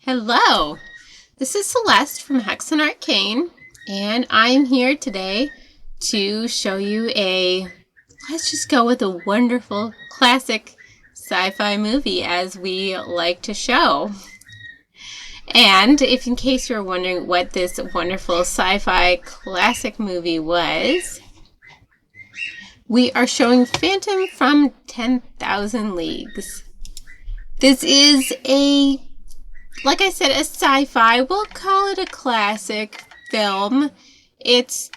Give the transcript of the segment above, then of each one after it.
Hello, this is Celeste from Hexen Arcane, and I'm here today to show you let's just go with a wonderful classic sci-fi movie as we like to show. And if in case you're wondering what this wonderful sci-fi classic movie was, we are showing Phantom from 10,000 Leagues. This is like I said, a sci-fi. We'll call it a classic film. It's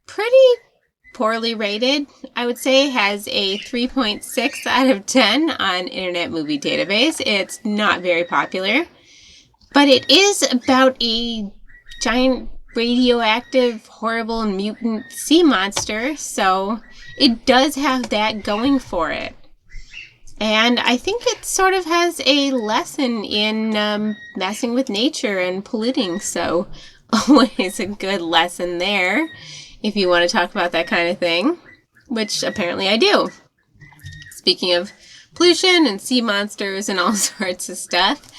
pretty poorly rated. I would say it has a 3.6 out of 10 on Internet Movie Database. It's not very popular. But it is about a giant radioactive, horrible, and mutant sea monster. So it does have that going for it. And I think it sort of has a lesson in messing with nature and polluting. So always a good lesson there if you want to talk about that kind of thing, which apparently I do. Speaking of pollution and sea monsters and all sorts of stuff,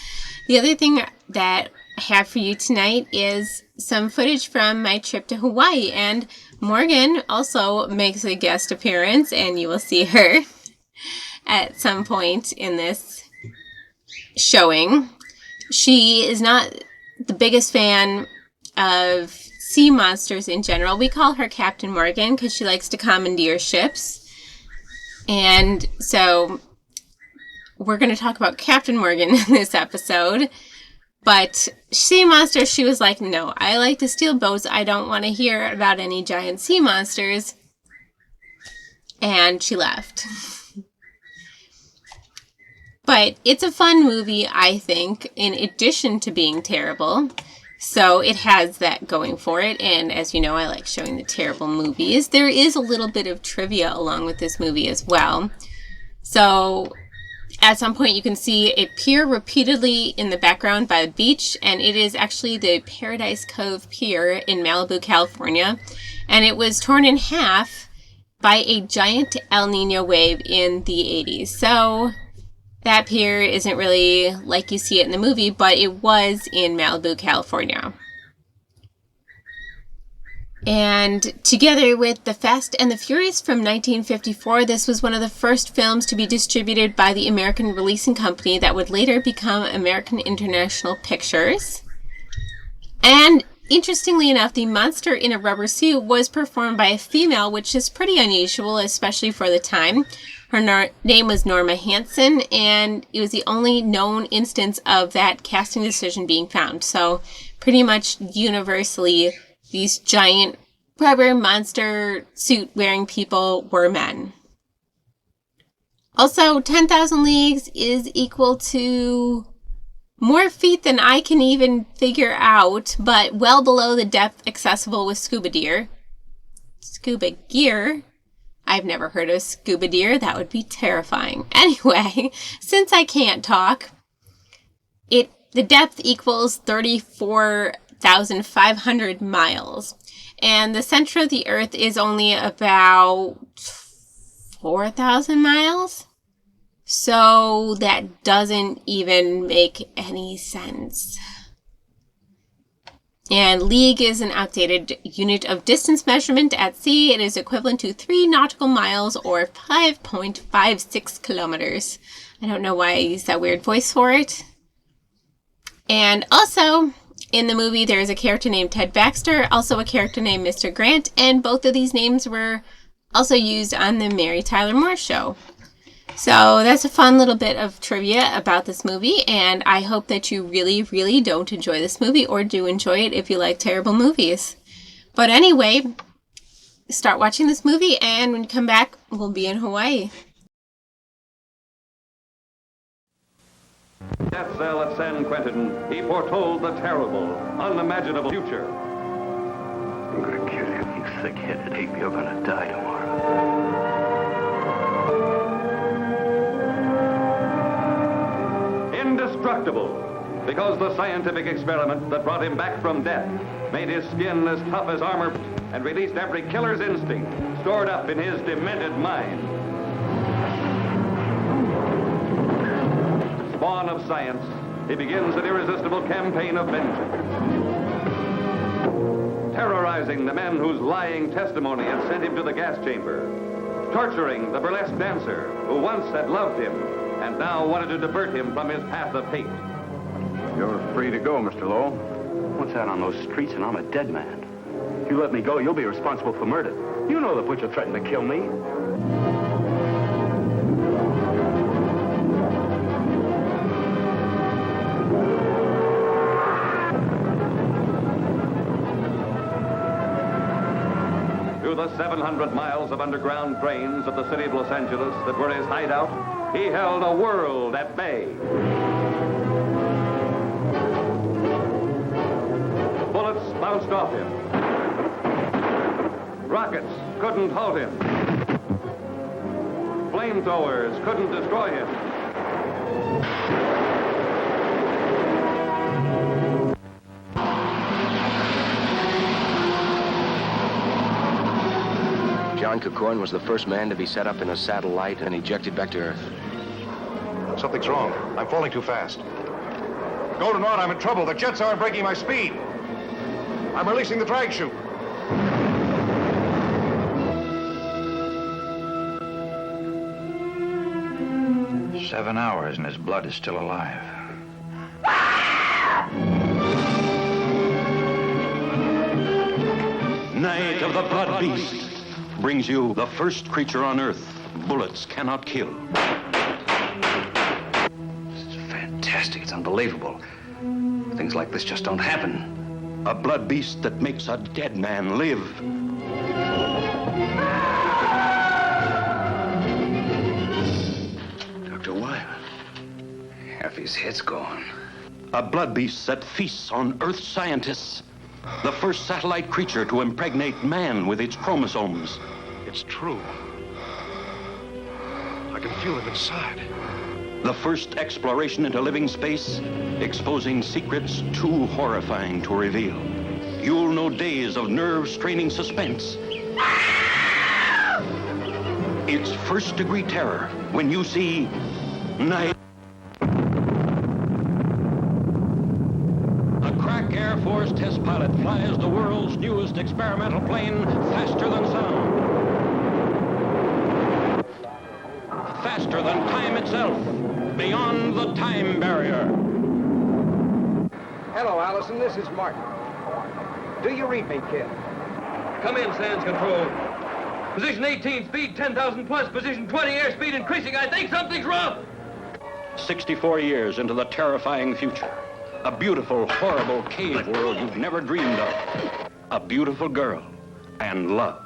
the other thing that I have for you tonight is some footage from my trip to Hawaii. And Morgan also makes a guest appearance, and you will see her at some point in this showing. She is not the biggest fan of sea monsters in general. We call her Captain Morgan because she likes to commandeer ships. And so we're going to talk about Captain Morgan in this episode. But sea monsters, she was like, no, I like to steal boats. I don't want to hear about any giant sea monsters. And she left. But it's a fun movie, I think, in addition to being terrible. So it has that going for it. And as you know, I like showing the terrible movies. There is a little bit of trivia along with this movie as well. So at some point you can see a pier repeatedly in the background by the beach. And it is actually the Paradise Cove Pier in Malibu, California. And it was torn in half by a giant El Nino wave in the 80s. So that pier isn't really like you see it in the movie, but it was in Malibu, California. And together with The Fast and the Furious from 1954, this was one of the first films to be distributed by the American Releasing Company that would later become American International Pictures. And interestingly enough, the monster in a rubber suit was performed by a female, which is pretty unusual, especially for the time. Her name was Norma Hansen, and it was the only known instance of that casting decision being found. So pretty much universally, these giant rubber monster suit-wearing people were men. Also, 10,000 leagues is equal to more feet than I can even figure out, but well below the depth accessible with scuba gear. I've never heard of scuba gear. That would be terrifying. Anyway, since I can't talk, the depth equals 34,500 miles. And the center of the Earth is only about 4,000 miles. So that doesn't even make any sense. And league is an outdated unit of distance measurement at sea. It is equivalent to 3 nautical miles or 5.56 kilometers. I don't know why I use that weird voice for it. And also, in the movie, there is a character named Ted Baxter, also a character named Mr. Grant, and both of these names were also used on the Mary Tyler Moore Show. So that's a fun little bit of trivia about this movie, and I hope that you really, really don't enjoy this movie, or do enjoy it if you like terrible movies. But anyway, start watching this movie, and when you come back, we'll be in Hawaii. Death cell at San Quentin, he foretold the terrible, unimaginable future. I'm gonna kill you, you thick-headed ape. You're gonna die tomorrow. Indestructible, because the scientific experiment that brought him back from death made his skin as tough as armor and released every killer's instinct stored up in his demented mind. Spawn of science, he begins an irresistible campaign of vengeance, terrorizing the men whose lying testimony had sent him to the gas chamber, torturing the burlesque dancer who once had loved him and now wanted to divert him from his path of hate. You're free to go, Mr. Lowell. What's out on those streets and I'm a dead man? If you let me go, you'll be responsible for murder. You know the butcher threatened to kill me. Through the 700 miles of underground drains of the city of Los Angeles that were his hideout, he held a world at bay. Bullets bounced off him. Rockets couldn't halt him. Flamethrowers couldn't destroy him. John Cacorn was the first man to be set up in a satellite and ejected back to Earth. Something's wrong. I'm falling too fast. Goldenrod, I'm in trouble. The jets aren't breaking my speed. I'm releasing the drag chute. "7 hours and his blood is still alive." Night of the Blood Beast brings you the first creature on Earth bullets cannot kill. This is fantastic. It's unbelievable. Things like this just don't happen. A blood beast that makes a dead man live. Dr. Whalen. Half his head's gone. A blood beast that feasts on Earth scientists. The first satellite creature to impregnate man with its chromosomes. It's true. I can feel it inside. The first exploration into living space, exposing secrets too horrifying to reveal. You'll know days of nerve-straining suspense. It's first-degree terror when you see Night. A crack Air Force test pilot flies the world's newest experimental plane faster than sound. Faster than time itself, beyond the time barrier. Hello, Allison. This is Martin. Do you read me, kid? Come in, Sands Control. Position 18, speed 10,000 plus. Position 20, airspeed increasing. I think something's wrong. 64 years into the terrifying future. A beautiful, horrible cave world you've never dreamed of. A beautiful girl and love.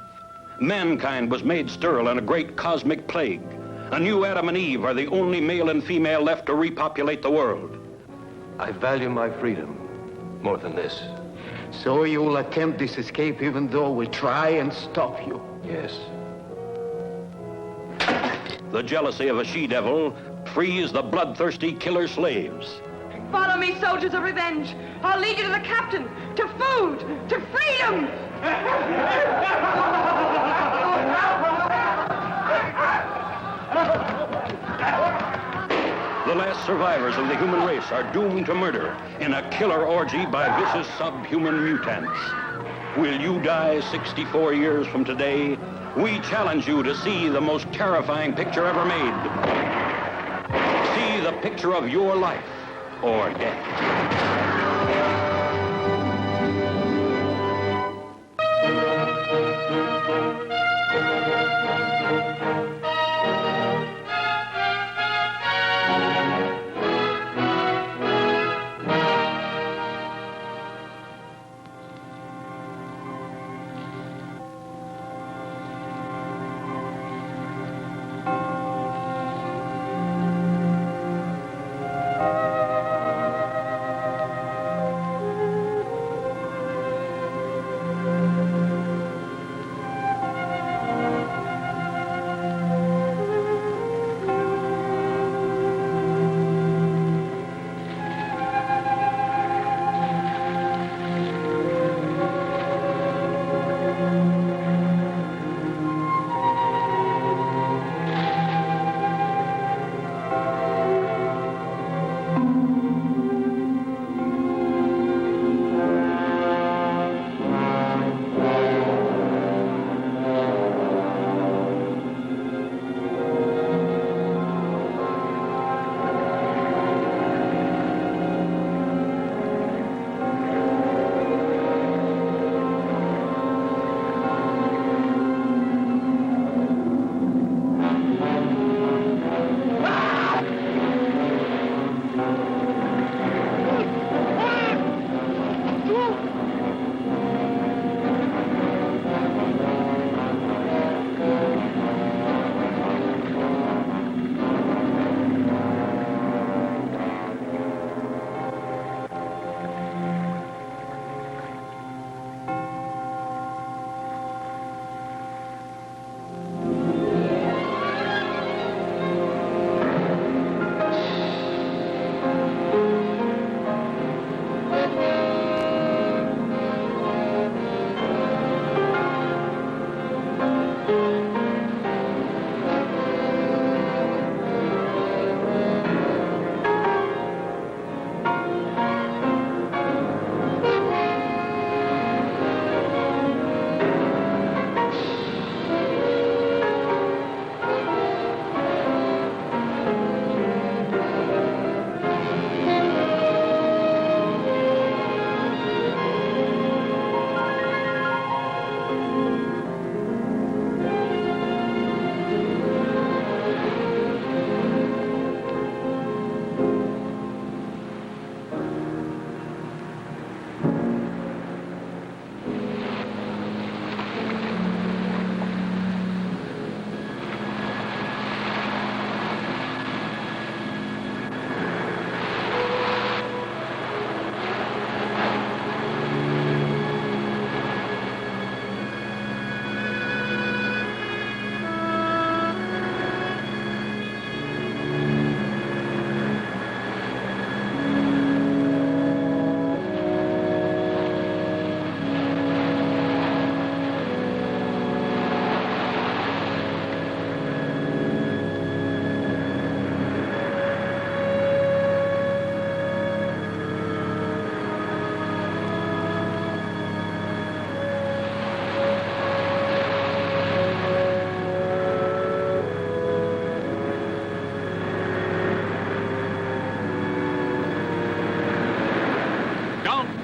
Mankind was made sterile in a great cosmic plague. A new Adam and Eve are the only male and female left to repopulate the world. I value my freedom more than this. So you'll attempt this escape even though we try and stop you? Yes. The jealousy of a she-devil frees the bloodthirsty killer slaves. Follow me, soldiers of revenge. I'll lead you to the captain, to food, to freedom. The last survivors of the human race are doomed to murder in a killer orgy by vicious subhuman mutants. Will you die 64 years from today? We challenge you to see the most terrifying picture ever made. See the picture of your life or death.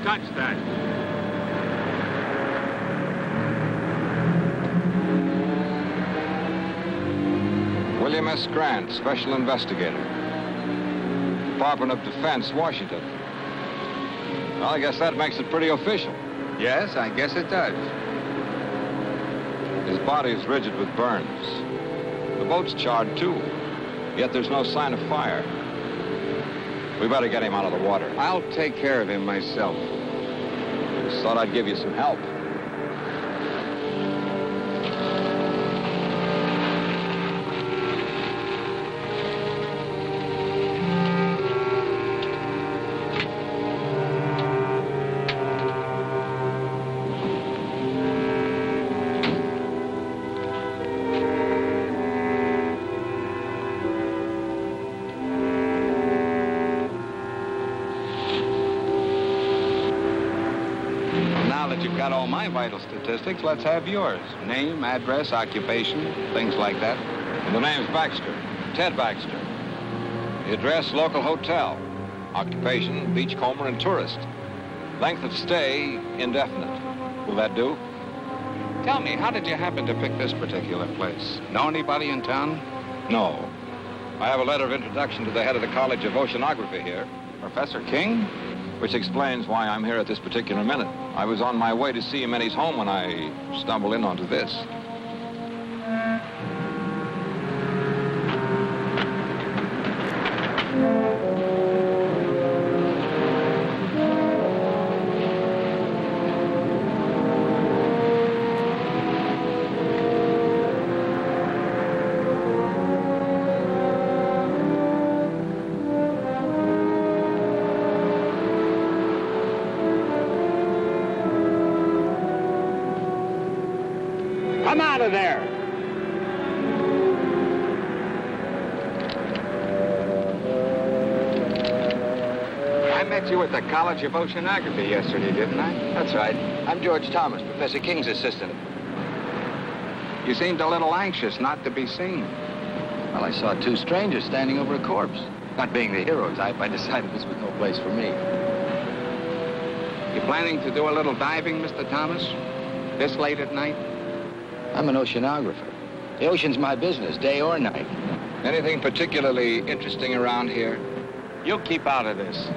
touch that. William S. Grant, Special Investigator. Department of Defense, Washington. Well, I guess that makes it pretty official. Yes, I guess it does. His body is rigid with burns. The boat's charred, too. Yet there's no sign of fire. We better get him out of the water. I'll take care of him myself. Just thought I'd give you some help. Got all my vital statistics. Let's have yours. Name, address, occupation, things like that. The name's Baxter. Ted Baxter. The address, local hotel. Occupation, beachcomber and tourist. Length of stay, indefinite. Will that do? Tell me, how did you happen to pick this particular place? Know anybody in town? No. I have a letter of introduction to the head of the College of Oceanography here. Professor King? Which explains why I'm here at this particular minute. I was on my way to see him in his home when I stumbled in onto this. Come out of there! I met you at the College of Oceanography yesterday, didn't I? That's right. I'm George Thomas, Professor King's assistant. You seemed a little anxious not to be seen. Well, I saw two strangers standing over a corpse. Not being the hero type, I decided this was no place for me. You planning to do a little diving, Mr. Thomas? This late at night? I'm an oceanographer. The ocean's my business, day or night. Anything particularly interesting around here? You'll keep out of this.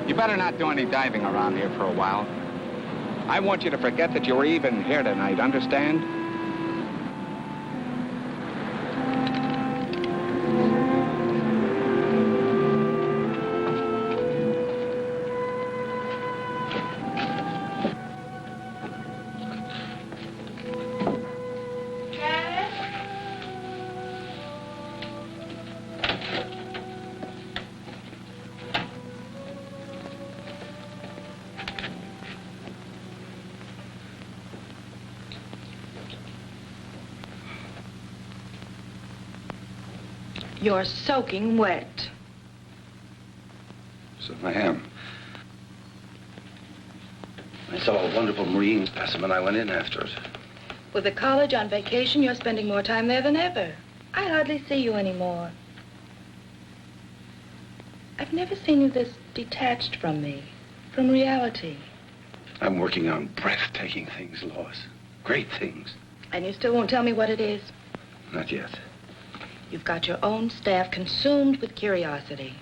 You better not do any diving around here for a while. I want you to forget that you were even here tonight, understand? You're soaking wet. So I am. I saw a wonderful marine specimen. I went in after it. With the college on vacation, you're spending more time there than ever. I hardly see you anymore. I've never seen you this detached from me, from reality. I'm working on breathtaking things, Lois. Great things. And you still won't tell me what it is? Not yet. You've got your own staff consumed with curiosity.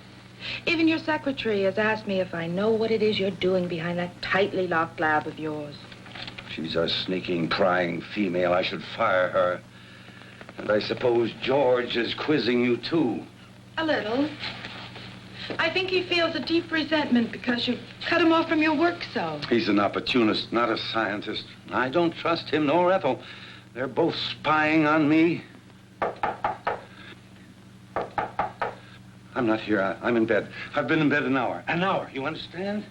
Even your secretary has asked me if I know what it is you're doing behind that tightly locked lab of yours. She's a sneaking, prying female. I should fire her. And I suppose George is quizzing you, too. A little. I think he feels a deep resentment because you cut him off from your work so. He's an opportunist, not a scientist. I don't trust him nor Ethel. They're both spying on me. I'm not here. I'm in bed. I've been in bed an hour. An hour, you understand?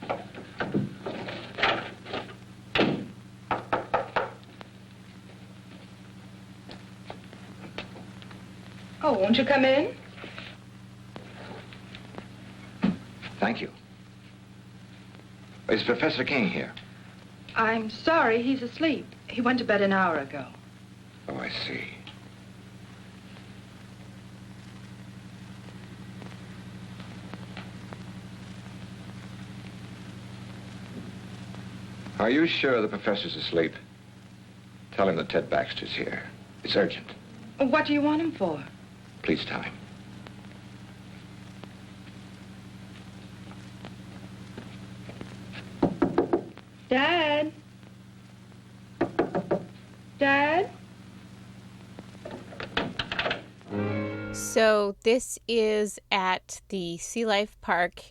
Oh, won't you come in? Thank you. Is Professor King here? I'm sorry, he's asleep. He went to bed an hour ago. Oh, I see. Are you sure the professor's asleep? Tell him that Ted Baxter's here. It's urgent. What do you want him for? Please tell him. Dad? Dad? So this is at the Sea Life Park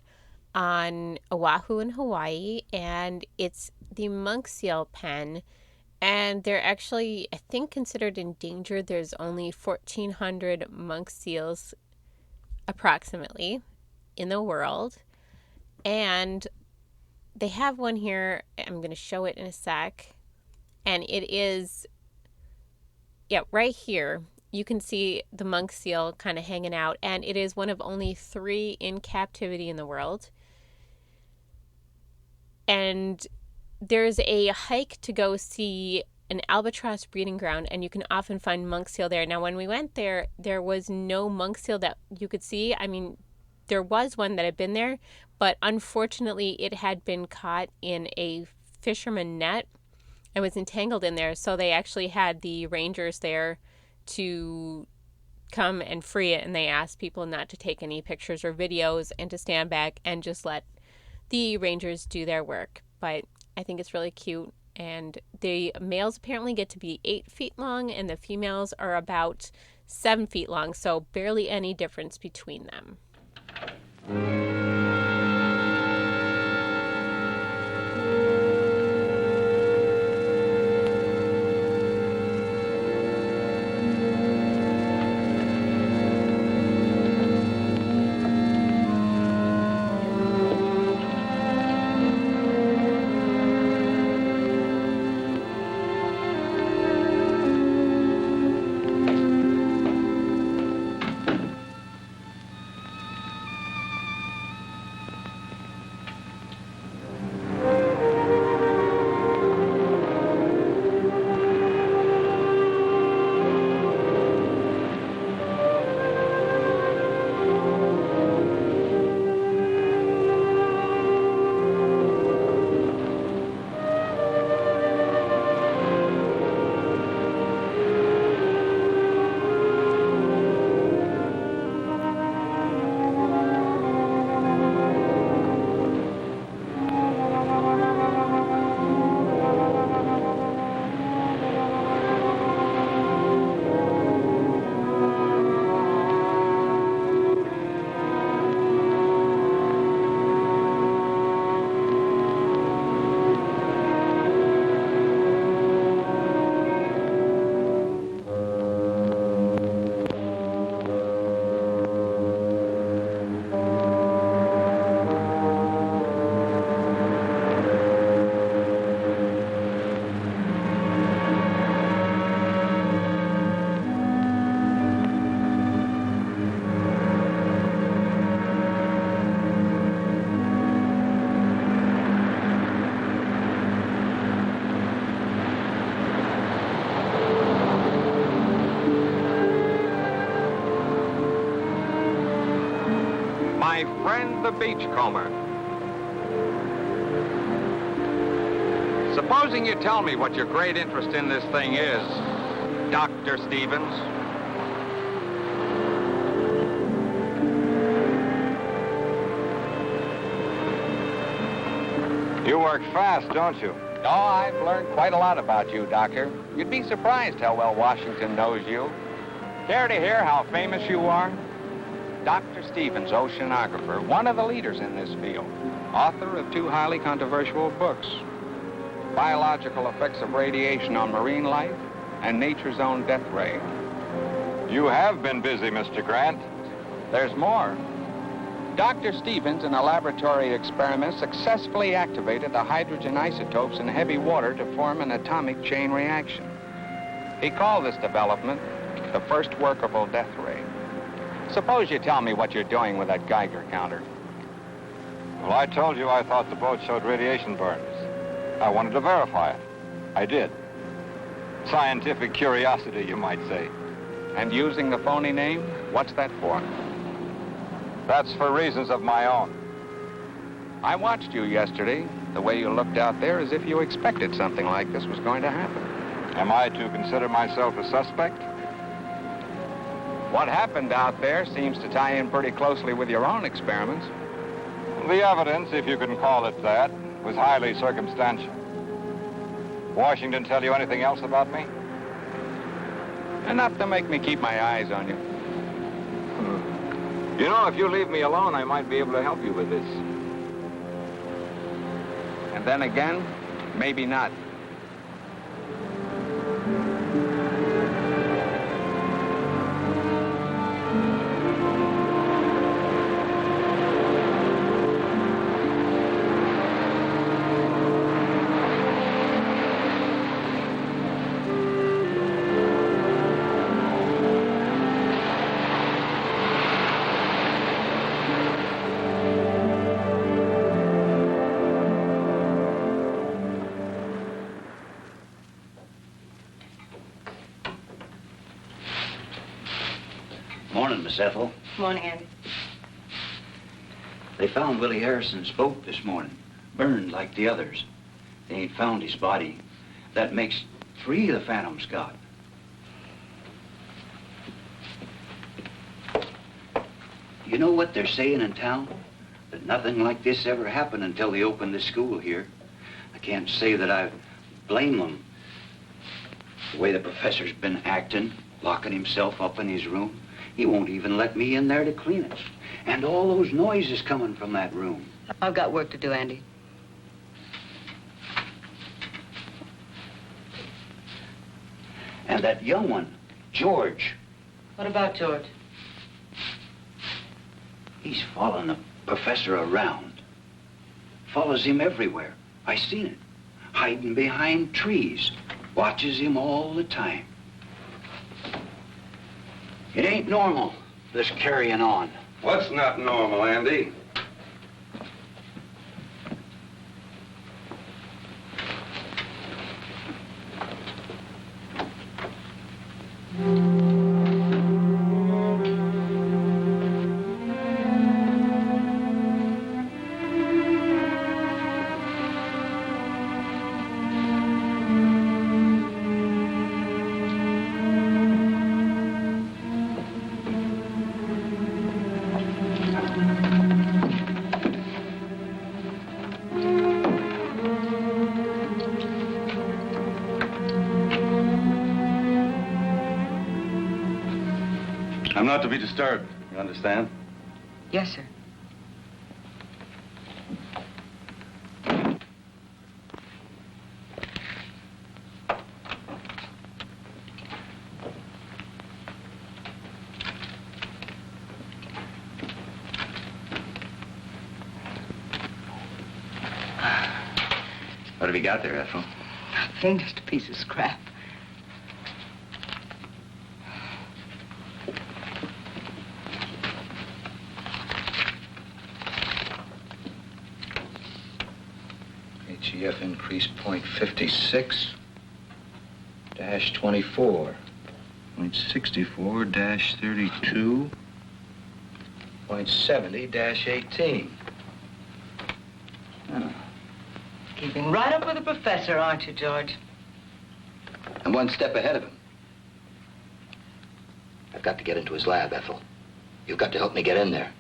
on Oahu in Hawaii, and it's the monk seal pen, and they're actually, I think, considered endangered. There's only 1,400 monk seals approximately in the world, and they have one here. I'm going to show it in a sec, and it is, yeah, right here. You can see the monk seal kind of hanging out, and it is one of only 3 in captivity in the world. And there's a hike to go see an albatross breeding ground, and you can often find monk seal there. Now, when we went there, there was no monk seal that you could see. I mean, there was one that had been there, but unfortunately it had been caught in a fisherman net and was entangled in there. So they actually had the rangers there to come and free it, and they asked people not to take any pictures or videos and to stand back and just let the rangers do their work. But I think it's really cute, and the males apparently get to be 8 feet long and the females are about 7 feet long, so barely any difference between them. My friend the beachcomber. Supposing you tell me what your great interest in this thing is, Dr. Stevens. You work fast, don't you? Oh, I've learned quite a lot about you, Doctor. You'd be surprised how well Washington knows you. Care to hear how famous you are? Dr. Stevens, oceanographer, one of the leaders in this field, author of 2 highly controversial books, Biological Effects of Radiation on Marine Life and Nature's Own Death Ray. You have been busy, Mr. Grant. There's more. Dr. Stevens, in a laboratory experiment, successfully activated the hydrogen isotopes in heavy water to form an atomic chain reaction. He called this development the first workable death ray. Suppose you tell me what you're doing with that Geiger counter. Well, I told you I thought the boat showed radiation burns. I wanted to verify it. I did. Scientific curiosity, you might say. And using the phony name, what's that for? That's for reasons of my own. I watched you yesterday, the way you looked out there as if you expected something like this was going to happen. Am I to consider myself a suspect? What happened out there seems to tie in pretty closely with your own experiments. The evidence, if you can call it that, was highly circumstantial. Washington tell you anything else about me? Enough to make me keep my eyes on you. You know, if you leave me alone, I might be able to help you with this. And then again, maybe not. Morning, Miss Ethel. Morning, Andy. They found Willie Harrison's boat this morning, burned like the others. They ain't found his body. That makes 3 the Phantom's got. You know what they're saying in town? That nothing like this ever happened until they opened the school here. I can't say that I blame them. The way the professor's been acting, locking himself up in his room. He won't even let me in there to clean it. And all those noises coming from that room. I've got work to do, Andy. And that young one, George. What about George? He's following the professor around. Follows him everywhere. I seen it. Hiding behind trees. Watches him all the time. It ain't normal, this carrying on. What's not normal, Andy? I'm not to be disturbed, you understand? Yes, sir. What have you got there, Ethel? Nothing, just a piece of scrap. HEF increase 0.56 -24. 0.64 -32. 0.70 -18. Oh. Keeping right up with the professor, aren't you, George? I'm one step ahead of him. I've got to get into his lab, Ethel. You've got to help me get in there.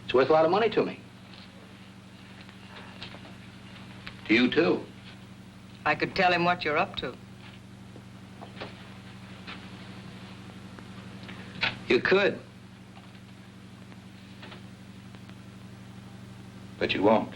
It's worth a lot of money to me. To you, too. I could tell him what you're up to. You could. But you won't.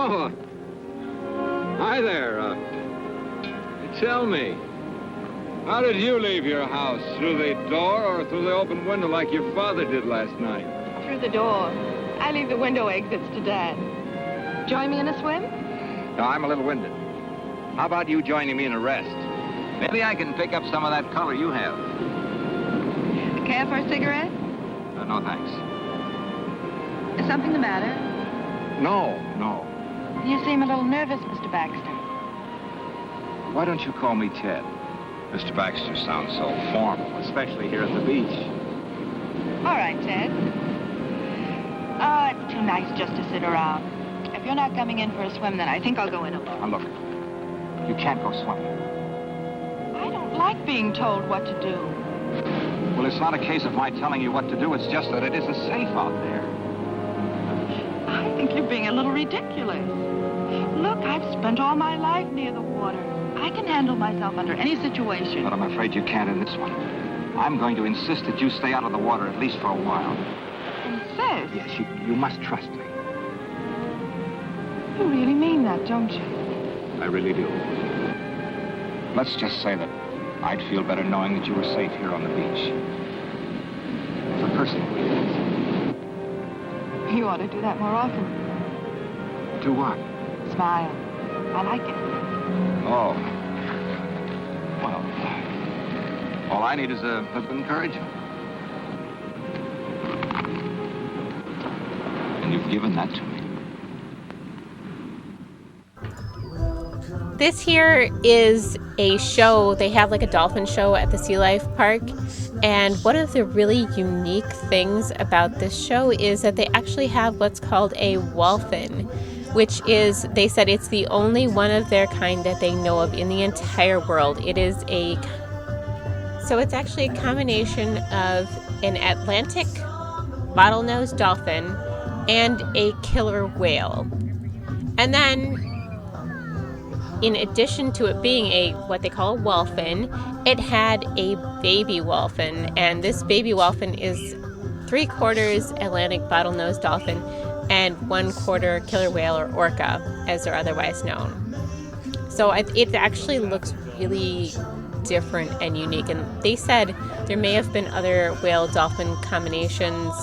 Oh, hi there. Tell me, how did you leave your house? Through the door or through the open window like your father did last night? Through the door. I leave the window exits to Dad. Join me in a swim? No, I'm a little winded. How about you joining me in a rest? Maybe I can pick up some of that color you have. Care for a cigarette? No, thanks. Is something the matter? No. You seem a little nervous, Mr. Baxter. Why don't you call me Ted? Mr. Baxter sounds so formal, especially here at the beach. All right, Ted. Oh, it's too nice just to sit around. If you're not coming in for a swim, then I think I'll go in alone. Now, look, you can't go swimming. I don't like being told what to do. Well, it's not a case of my telling you what to do. It's just that it isn't safe out there. I think you're being a little ridiculous. Look, I've spent all my life near the water. I can handle myself under any situation. But I'm afraid you can't in this one. I'm going to insist that you stay out of the water at least for a while. Insist? Yes, you must trust me. You really mean that, don't you? I really do. Let's just say that I'd feel better knowing that you were safe here on the beach. For personal reasons. You ought to do that more often. Do what? Smile. I like it. Oh. Well, all I need is a bit of encouragement. And you've given that to me. This here is a show. They have like a dolphin show at the Sea Life Park. And one of the really unique things about this show is that they actually have what's called a whalfin, which is, they said it's the only one of their kind that they know of in the entire world. So it's actually a combination of an Atlantic bottlenose dolphin and a killer whale. And then, in addition to it being what they call a whalfin, it had a baby whalfin, and this baby whalfin is 3/4 Atlantic bottlenose dolphin and 1/4 killer whale or orca, as they're otherwise known. So it actually looks really different and unique, and they said there may have been other whale-dolphin combinations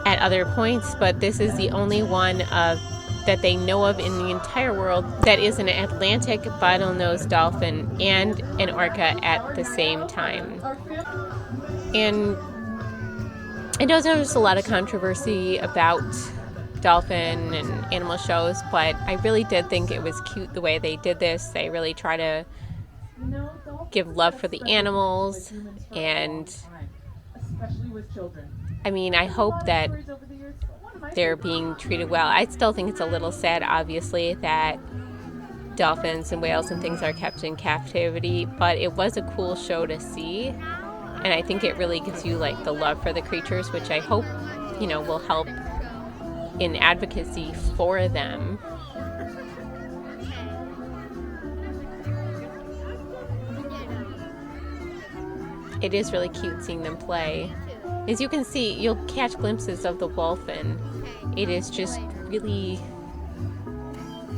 at other points, but this is the only one that they know of in the entire world that is an Atlantic bottlenose dolphin and an orca at the same time. And I know there's a lot of controversy about dolphin and animal shows, but I really did think it was cute the way they did this. They really try to give love for the animals, and I mean, I hope that they're being treated well. I still think it's a little sad, obviously, that dolphins and whales and things are kept in captivity, but it was a cool show to see, and I think it really gives you like the love for the creatures, which I hope, will help in advocacy for them. It is really cute seeing them play. As you can see, you'll catch glimpses of the whalfin. It is just really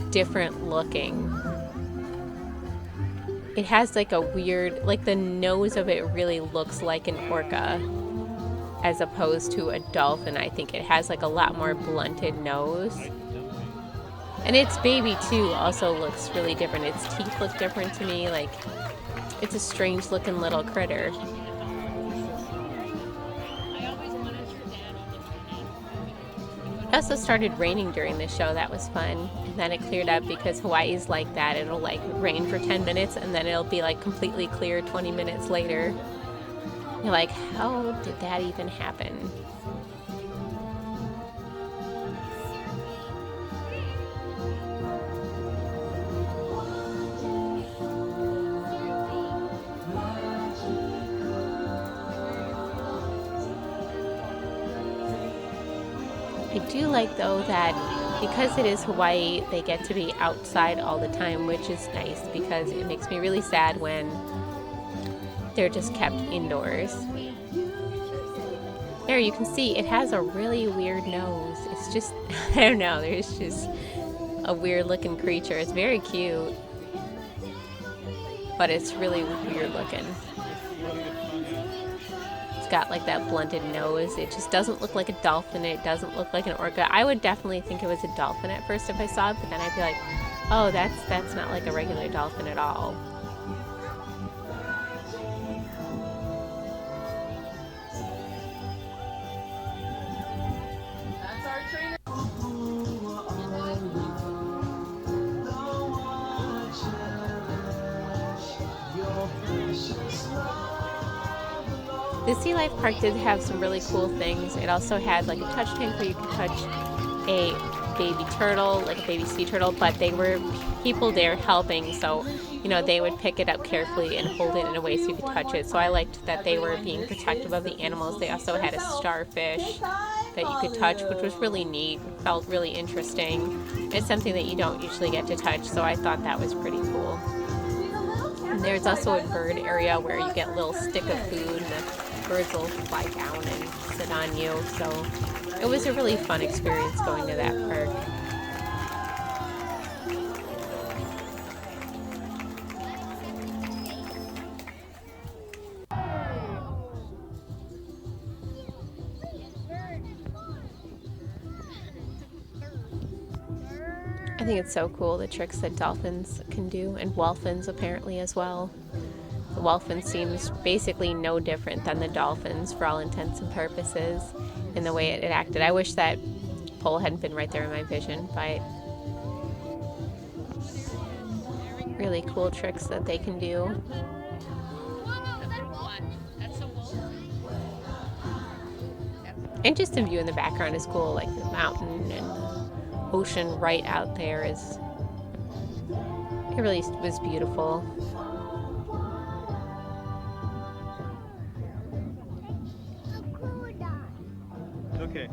different looking. It has like a weird, like the nose of it really looks like an orca as opposed to a dolphin. I think it has like a lot more blunted nose. And its baby too also looks really different. Its teeth look different to me. Like, it's a strange looking little critter. It also started raining during the show. That was fun. And then it cleared up because Hawaii's like that. It'll like rain for 10 minutes and then it'll be like completely clear 20 minutes later. You're like, how did that even happen? I do like, though, that because it is Hawaii, they get to be outside all the time, which is nice because it makes me really sad when they're just kept indoors. There you can see it has a really weird nose. It's just, I don't know, there's just a weird looking creature. It's very cute, but it's really weird looking. It's got like that blunted nose. It just doesn't look like a dolphin. It doesn't look like an orca. I would definitely think it was a dolphin at first if I saw it, but then I'd be like, oh, that's not like a regular dolphin at all. The Sea Life Park did have some really cool things. It also had like a touch tank where you could touch a baby turtle, like a baby sea turtle, but they were people there helping, so you know they would pick it up carefully and hold it in a way so you could touch it. So I liked that they were being protective of the animals. They also had a starfish that you could touch, which was really neat. Felt really interesting. It's something that you don't usually get to touch, so I thought that was pretty cool. And there's also a bird area where you get a little stick of food and the birds will fly down and sit on you. So it was a really fun experience going to that park. I think it's so cool, the tricks that dolphins can do, and whalefins apparently as well. The whalefin seems basically no different than the dolphins for all intents and purposes in the way it acted. I wish that pole hadn't been right there in my vision, but really cool tricks that they can do. And just the view in the background is cool, like the mountain and the ocean right out there is, it really was beautiful. Okay.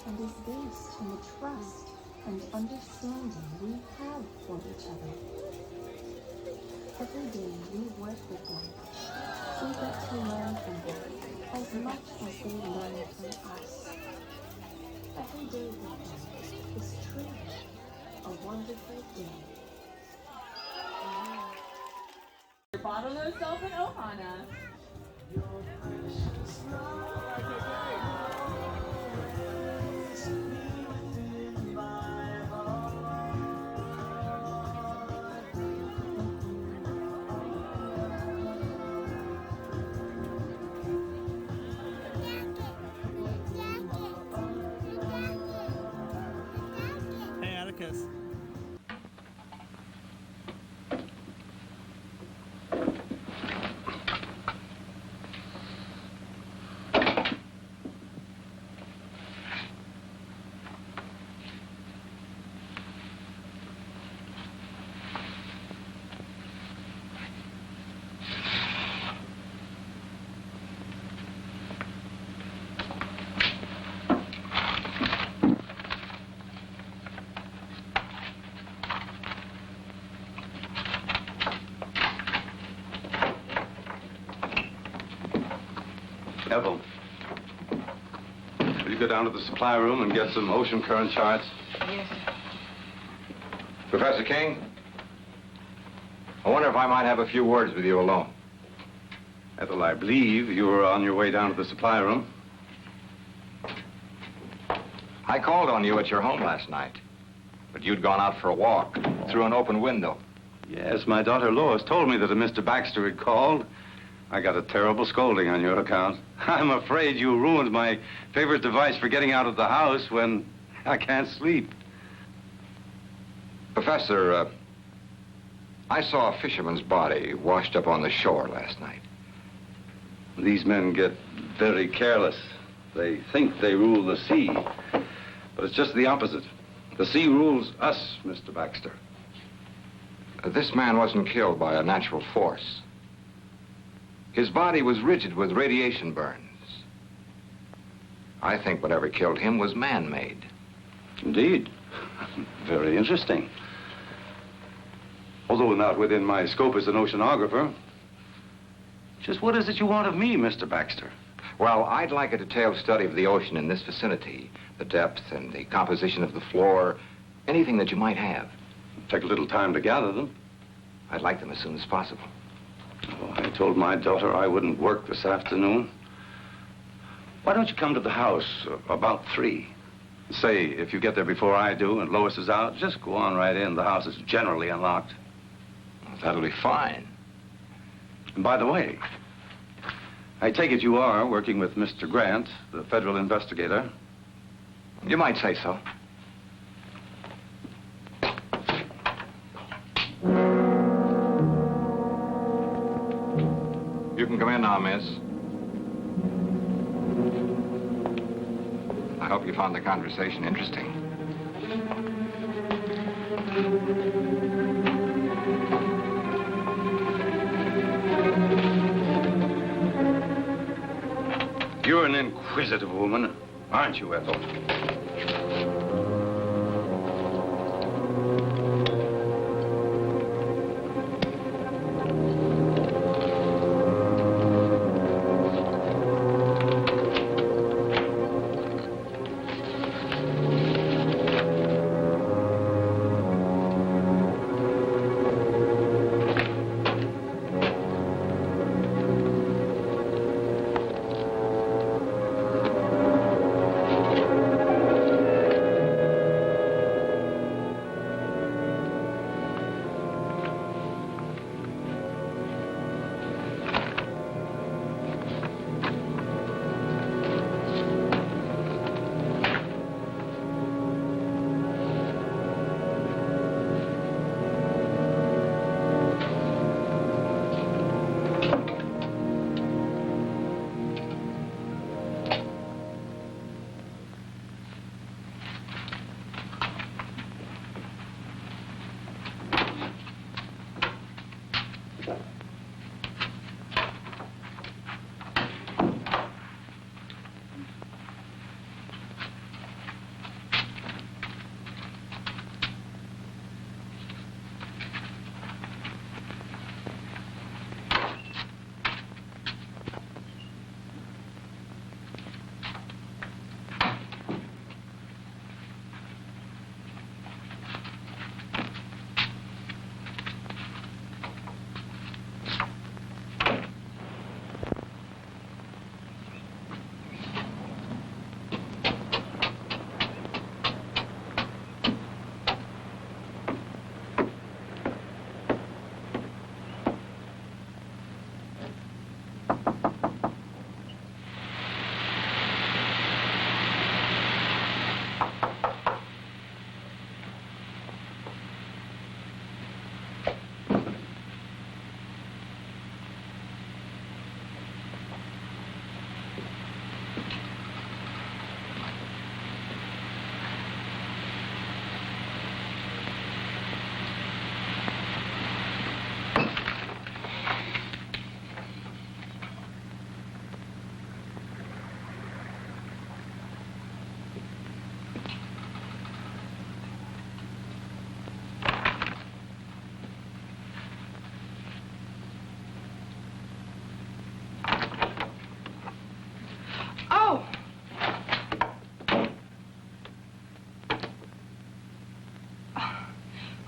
And is based on the trust and understanding we have for each other. Every day we work with them. We get to learn from them as much as they learn from us. Every day with them is truly a wonderful day. Bottlenose dolphin ohana. Hey, Atticus. Ethel, will you go down to the supply room and get some ocean current charts? Yes, sir. Professor King, I wonder if I might have a few words with you alone. Ethel, I believe you were on your way down to the supply room. I called on you at your home last night, but you'd gone out for a walk through an open window. Yes, my daughter Lois told me that a Mr. Baxter had called. I got a terrible scolding on your account. I'm afraid you ruined my favorite device for getting out of the house when I can't sleep. Professor, I saw a fisherman's body washed up on the shore last night. These men get very careless. They think they rule the sea, but it's just the opposite. The sea rules us, Mr. Baxter. This man wasn't killed by a natural force. His body was rigid with radiation burns. I think whatever killed him was man-made. Indeed. Very interesting. Although not within my scope as an oceanographer. Just what is it you want of me, Mr. Baxter? Well, I'd like a detailed study of the ocean in this vicinity, the depth and the composition of the floor, anything that you might have. Take a little time to gather them. I'd like them as soon as possible. Oh, I told my daughter I wouldn't work this afternoon. Why don't you come to the house about 3? Say, if you get there before I do and Lois is out, just go on right in. The house is generally unlocked. That'll be fine. And by the way, I take it you are working with Mr. Grant, the federal investigator. You might say so. You can come in now, miss. I hope you found the conversation interesting. You're an inquisitive woman, aren't you, Ethel?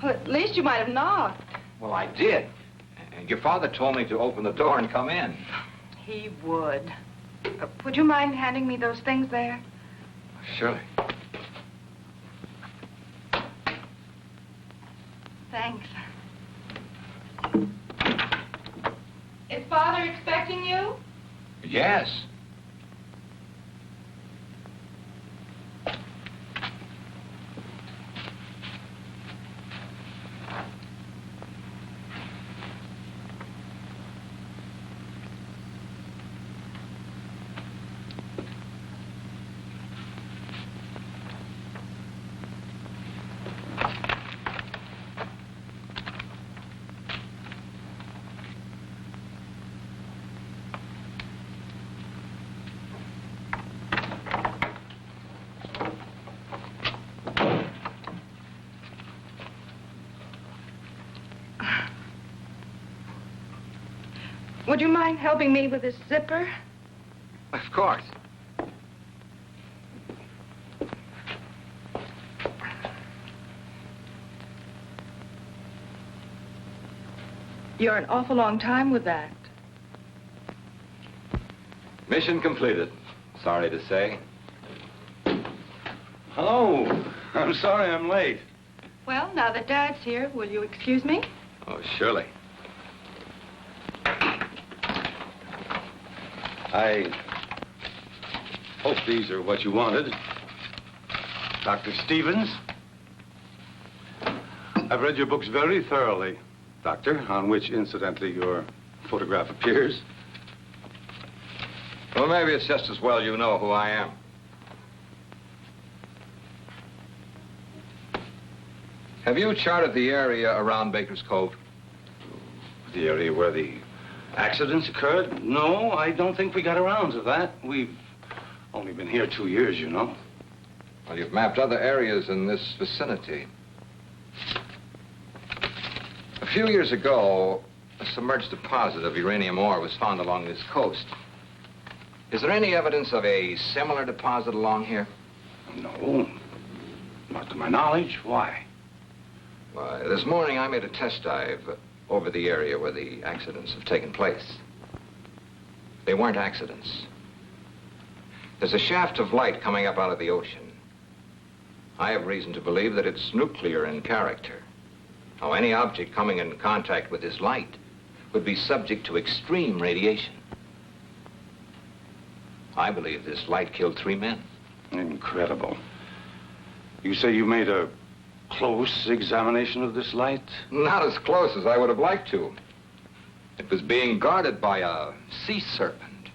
Well, at least you might have knocked. Well, I did. And your father told me to open the door and come in. He would. Would you mind handing me those things there? Surely. Thanks. Is Father expecting you? Yes. Would you mind helping me with this zipper? Of course. You're an awful long time with that. Mission completed. Sorry to say. Hello. I'm sorry I'm late. Well, now that Dad's here, will you excuse me? Oh, surely. I hope these are what you wanted. Dr. Stevens. I've read your books very thoroughly, Doctor, on which, incidentally, your photograph appears. Well, maybe it's just as well you know who I am. Have you charted the area around Baker's Cove? The area where the accidents occurred? No, I don't think we got around to that. We've only been here 2 years, you know. Well, you've mapped other areas in this vicinity. A few years ago, a submerged deposit of uranium ore was found along this coast. Is there any evidence of a similar deposit along here? No, not to my knowledge. Why? Why, this morning I made a test dive over the area where the accidents have taken place. They weren't accidents. There's a shaft of light coming up out of the ocean. I have reason to believe that it's nuclear in character. Now, any object coming in contact with this light would be subject to extreme radiation. I believe this light killed 3 men. Incredible. You say you made a close examination of this light? Not as close as I would have liked to. It was being guarded by a sea serpent.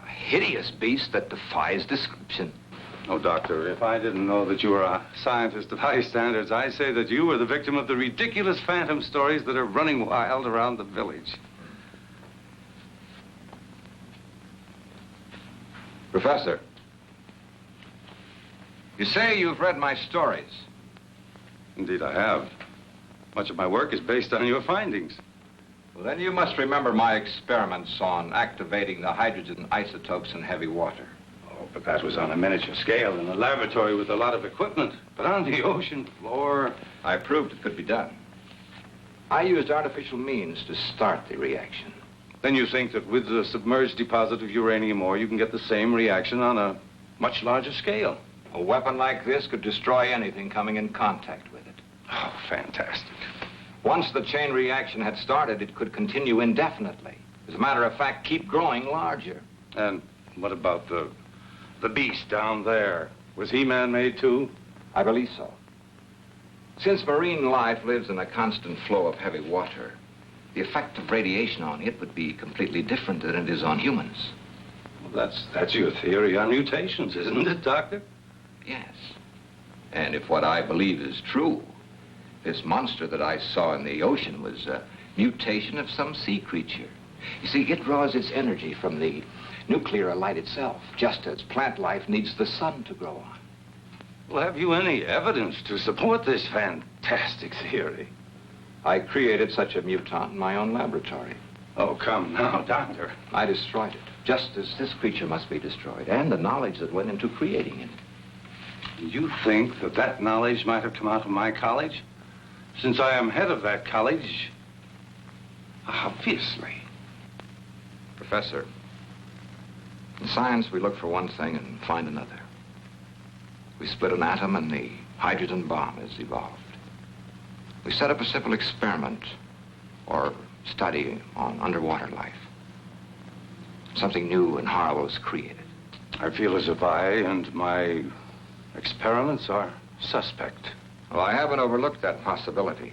A hideous beast that defies description. Oh, Doctor, if I didn't know that you were a scientist of high standards, I'd say that you were the victim of the ridiculous phantom stories that are running wild around the village. Professor, you say you've read my stories. Indeed, I have. Much of my work is based on your findings. Well, then you must remember my experiments on activating the hydrogen isotopes in heavy water. Oh, but that was on a miniature scale in a laboratory with a lot of equipment. But on the ocean floor... I proved it could be done. I used artificial means to start the reaction. Then you think that with the submerged deposit of uranium ore, you can get the same reaction on a much larger scale? A weapon like this could destroy anything coming in contact with it. Oh, fantastic. Once the chain reaction had started, it could continue indefinitely. As a matter of fact, keep growing larger. And what about the beast down there? Was he man-made too? I believe so. Since marine life lives in a constant flow of heavy water, the effect of radiation on it would be completely different than it is on humans. Well, that's your theory on mutations, isn't it, Doctor? Yes. And if what I believe is true, this monster that I saw in the ocean was a mutation of some sea creature. You see, it draws its energy from the nuclear light itself, just as plant life needs the sun to grow on. Well, have you any evidence to support this fantastic theory? I created such a mutant in my own laboratory. Oh, come now, Doctor. I destroyed it, just as this creature must be destroyed, and the knowledge that went into creating it. You think that that knowledge might have come out of my college? Since I am head of that college, obviously. Professor, in science, we look for one thing and find another. We split an atom and the hydrogen bomb is evolved. We set up a simple experiment or study on underwater life. Something new and horrible is created. I feel as if I and my experiments are suspect. Well, I haven't overlooked that possibility.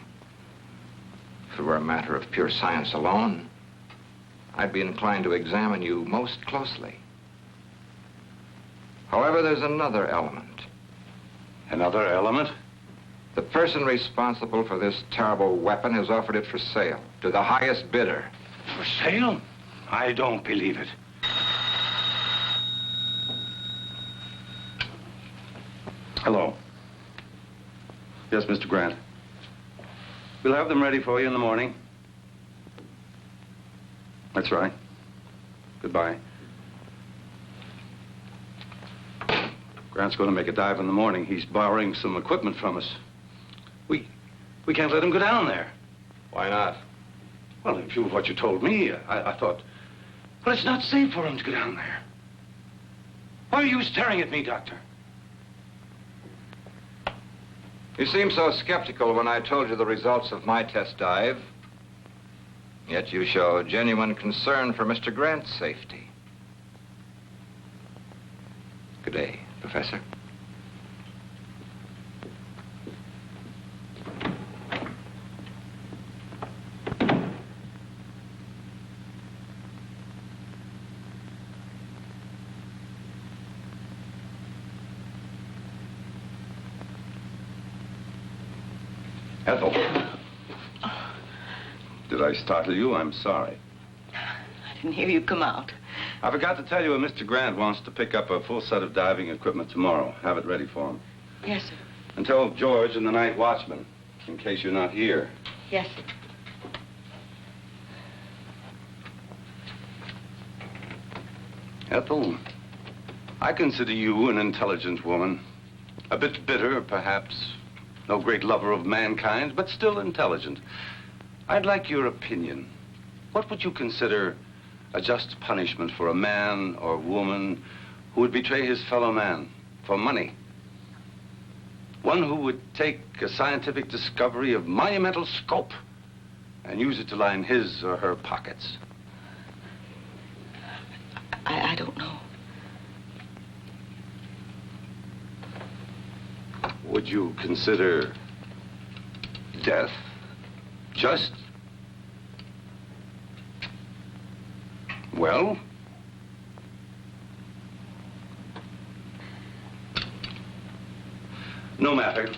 If it were a matter of pure science alone, I'd be inclined to examine you most closely. However, there's another element. Another element? The person responsible for this terrible weapon has offered it for sale to the highest bidder. For sale? I don't believe it. Hello. Yes, Mr. Grant. We'll have them ready for you in the morning. That's right. Goodbye. Grant's going to make a dive in the morning. He's borrowing some equipment from us. We can't let him go down there. Why not? Well, in view of what you told me, I thought... But it's not safe for him to go down there. Why are you staring at me, Doctor? You seemed so skeptical when I told you the results of my test dive. Yet you show genuine concern for Mr. Grant's safety. Good day, Professor. Ethel. Did I startle you? I'm sorry. I didn't hear you come out. I forgot to tell you, Mr. Grant wants to pick up a full set of diving equipment tomorrow. Have it ready for him. Yes, sir. And tell George and the night watchman, in case you're not here. Yes, sir. Ethel, I consider you an intelligent woman. A bit bitter, perhaps. No great lover of mankind, but still intelligent. I'd like your opinion. What would you consider a just punishment for a man or woman who would betray his fellow man for money? One who would take a scientific discovery of monumental scope and use it to line his or her pockets. I don't know. Would you consider death just? Well? No matter.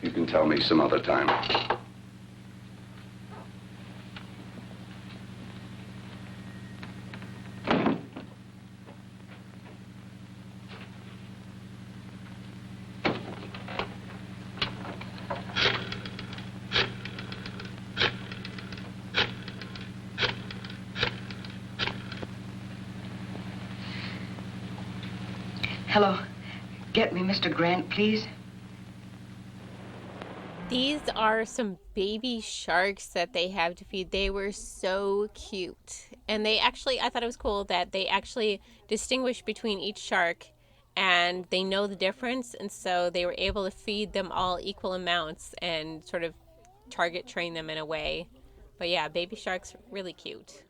You can tell me some other time. Hello. Get me Mr. Grant, please. These are some baby sharks that they have to feed. They were so cute. And they actually, I thought it was cool that they actually distinguish between each shark and they know the difference. And so they were able to feed them all equal amounts and sort of target train them in a way. But yeah, baby sharks, really cute.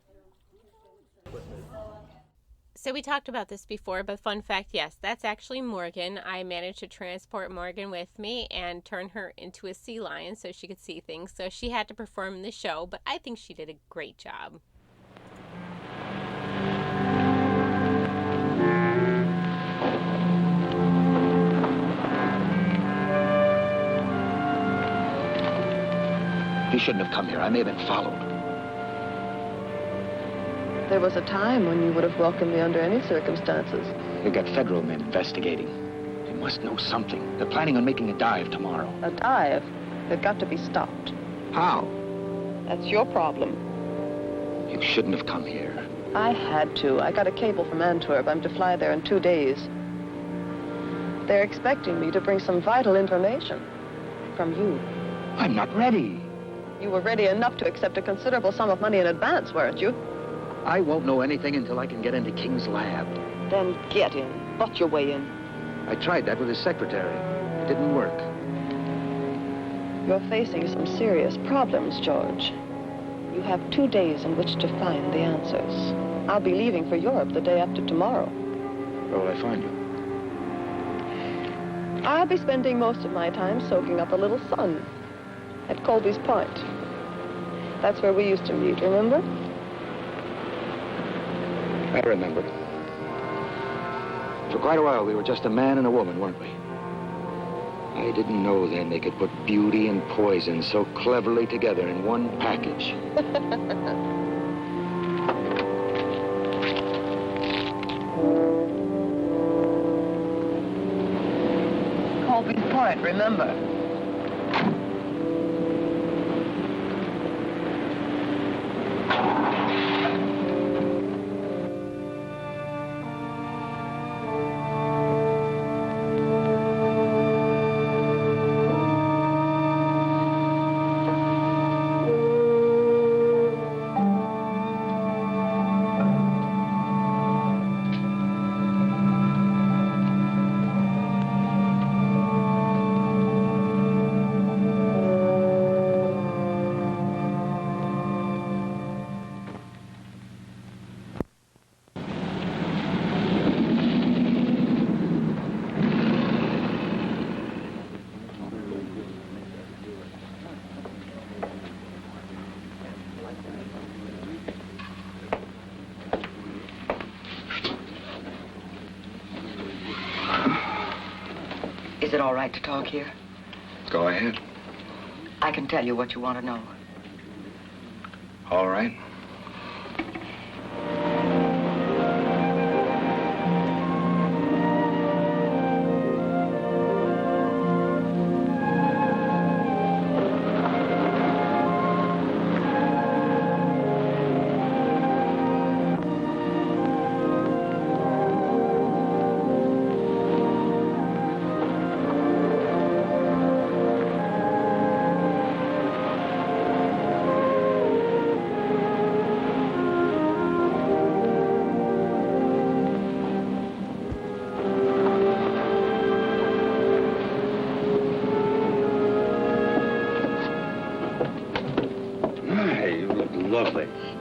So we talked about this before, but fun fact, yes, that's actually Morgan. I managed to transport Morgan with me and turn her into a sea lion so she could see things. So she had to perform in the show, but I think she did a great job. He shouldn't have come here. I may have been followed. There was a time when you would have welcomed me under any circumstances. They've got federal men investigating. They must know something. They're planning on making a dive tomorrow. A dive? They've got to be stopped. How? That's your problem. You shouldn't have come here. I had to. I got a cable from Antwerp. I'm to fly there in 2 days. They're expecting me to bring some vital information from you. I'm not ready. You were ready enough to accept a considerable sum of money in advance, weren't you? I won't know anything until I can get into King's lab. Then get in. Butt your way in. I tried that with his secretary. It didn't work. You're facing some serious problems, George. You have 2 days in which to find the answers. I'll be leaving for Europe the day after tomorrow. Where will I find you? I'll be spending most of my time soaking up a little sun at Colby's Point. That's where we used to meet, remember? I remember. For quite a while, we were just a man and a woman, weren't we? I didn't know then they could put beauty and poison so cleverly together in one package. Colby's Point, remember? Is it all right to talk here? Go ahead. I can tell you what you want to know. All right.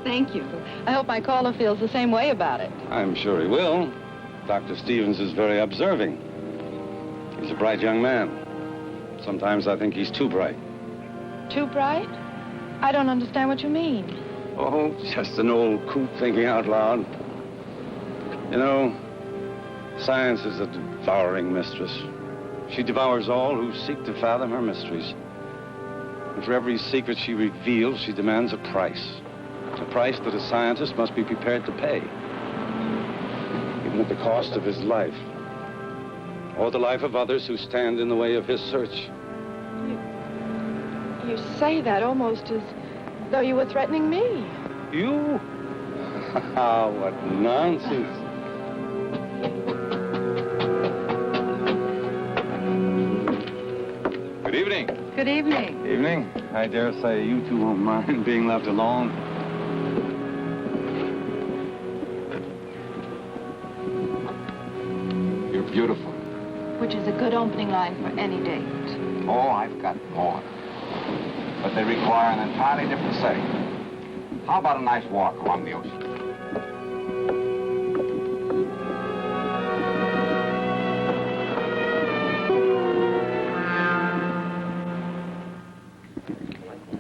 Thank you. I hope my caller feels the same way about it. I'm sure he will. Dr. Stevens is very observing. He's a bright young man. Sometimes I think he's too bright. Too bright? I don't understand what you mean. Oh, just an old coot thinking out loud. You know, science is a devouring mistress. She devours all who seek to fathom her mysteries. And for every secret she reveals, she demands a price. A price that a scientist must be prepared to pay. Even at the cost of his life. Or the life of others who stand in the way of his search. You say that almost as though you were threatening me. You? What nonsense. Good evening. Good evening. Evening. I dare say you two won't mind being left alone. You're beautiful. Which is a good opening line for any date. Oh, I've got more. But they require an entirely different setting. How about a nice walk along the ocean?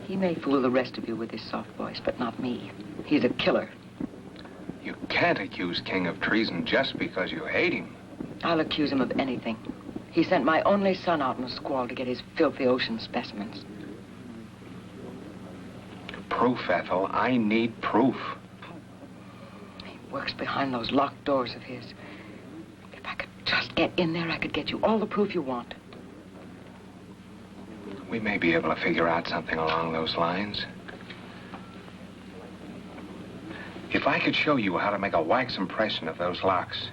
He may fool the rest of you with his soft voice, but not me. He's a killer. You can't accuse King of treason just because you hate him. I'll accuse him of anything. He sent my only son out in a squall to get his filthy ocean specimens. Proof, Ethel. I need proof. He works behind those locked doors of his. If I could just get in there, I could get you all the proof you want. We may be able to figure out something along those lines. If I could show you how to make a wax impression of those locks,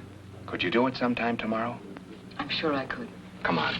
could you do it sometime tomorrow? I'm sure I could. Come on.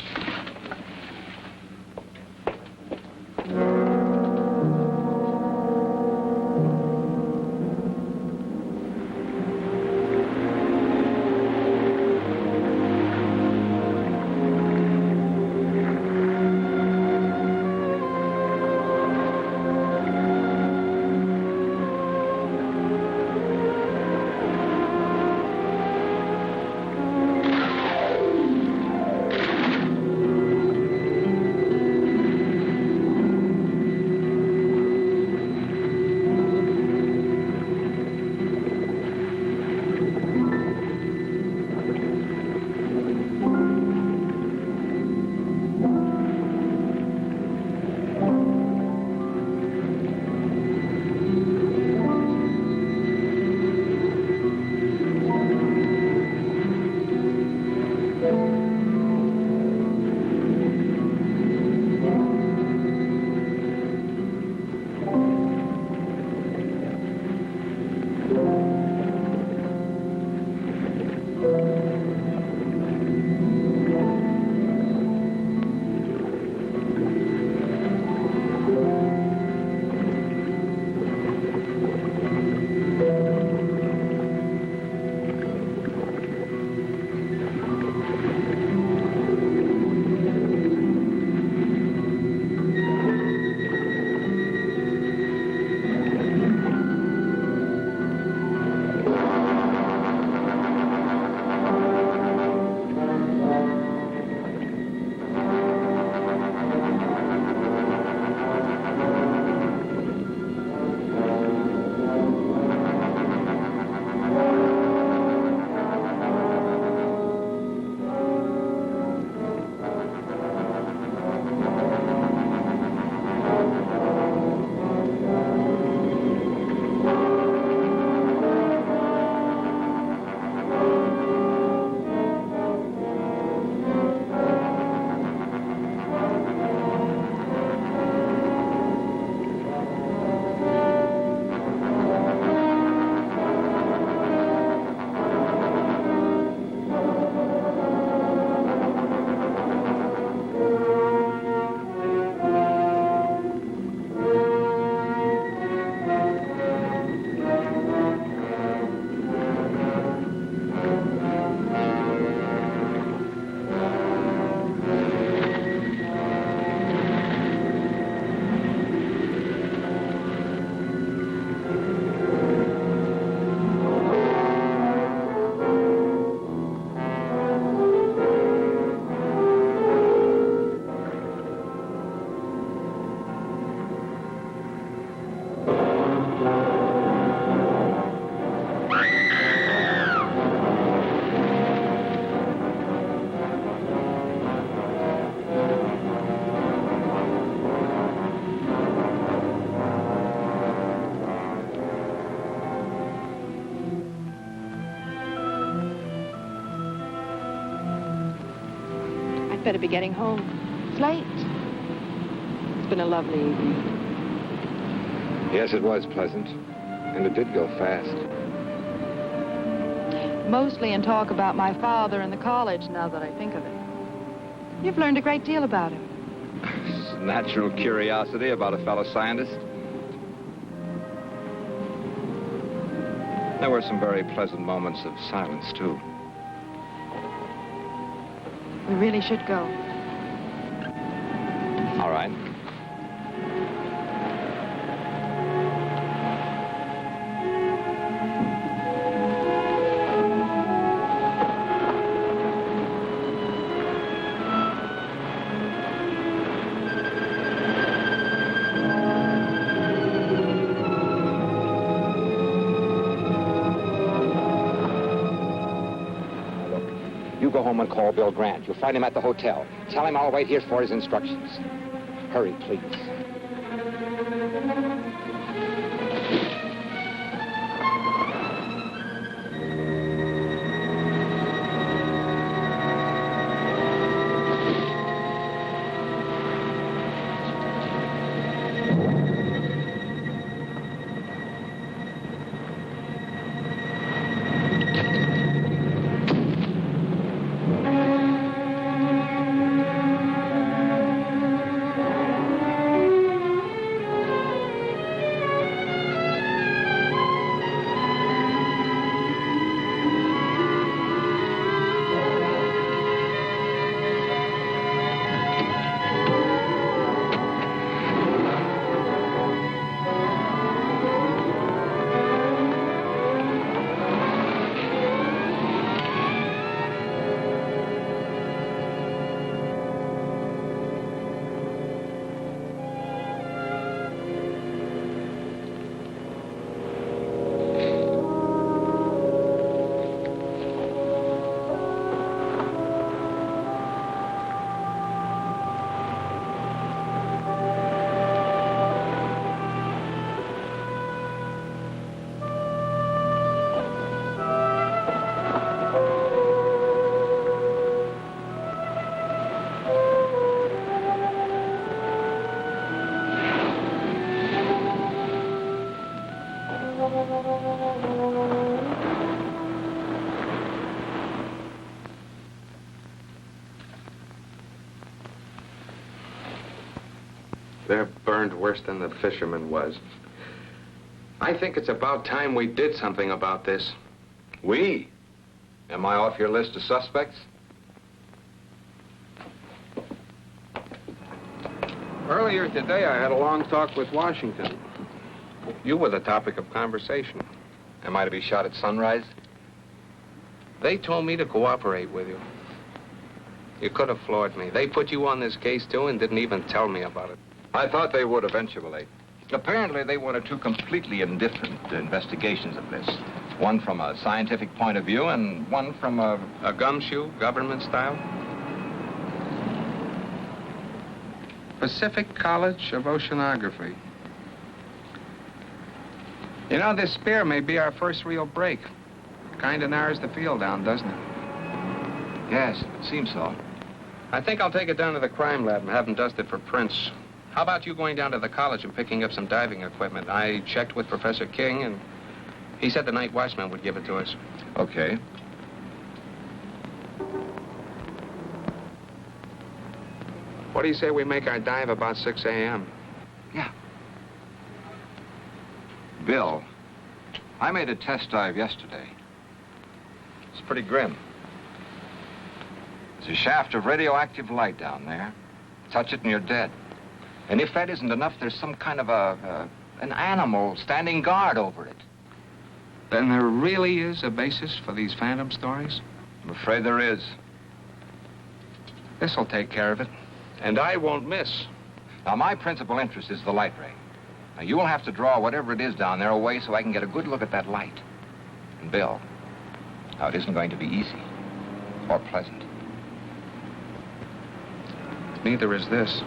Better be getting home. It's late. It's been a lovely evening. Yes, it was pleasant. And it did go fast. Mostly in talk about my father and the college, now that I think of it. You've learned a great deal about him. Natural curiosity about a fellow scientist. There were some very pleasant moments of silence, too. We really should go. All right. Go home and call Bill Grant. You'll find him at the hotel. Tell him I'll wait here for his instructions. Hurry, please. They're burned worse than the fisherman was. I think it's about time we did something about this. We? Am I off your list of suspects? Earlier today, I had a long talk with Washington. You were the topic of conversation. Am I to be shot at sunrise? They told me to cooperate with you. You could have floored me. They put you on this case, too, and didn't even tell me about it. I thought they would eventually. Apparently, they wanted two completely indifferent investigations of this. One from a scientific point of view and one from a gumshoe, government style. Pacific College of Oceanography. You know, this spear may be our first real break. Kind of narrows the field down, doesn't it? Yes, it seems so. I think I'll take it down to the crime lab and have them dust it for prints. How about you going down to the college and picking up some diving equipment? I checked with Professor King, and he said the night watchman would give it to us. Okay. What do you say we make our dive about 6 a.m.? Yeah. Bill, I made a test dive yesterday. It's pretty grim. There's a shaft of radioactive light down there. Touch it and you're dead. And if that isn't enough, there's some kind of an animal standing guard over it. Then there really is a basis for these phantom stories? I'm afraid there is. This'll take care of it. And I won't miss. Now, my principal interest is the light ray. Now, you will have to draw whatever it is down there away so I can get a good look at that light. And Bill, now, it isn't going to be easy or pleasant. Neither is this.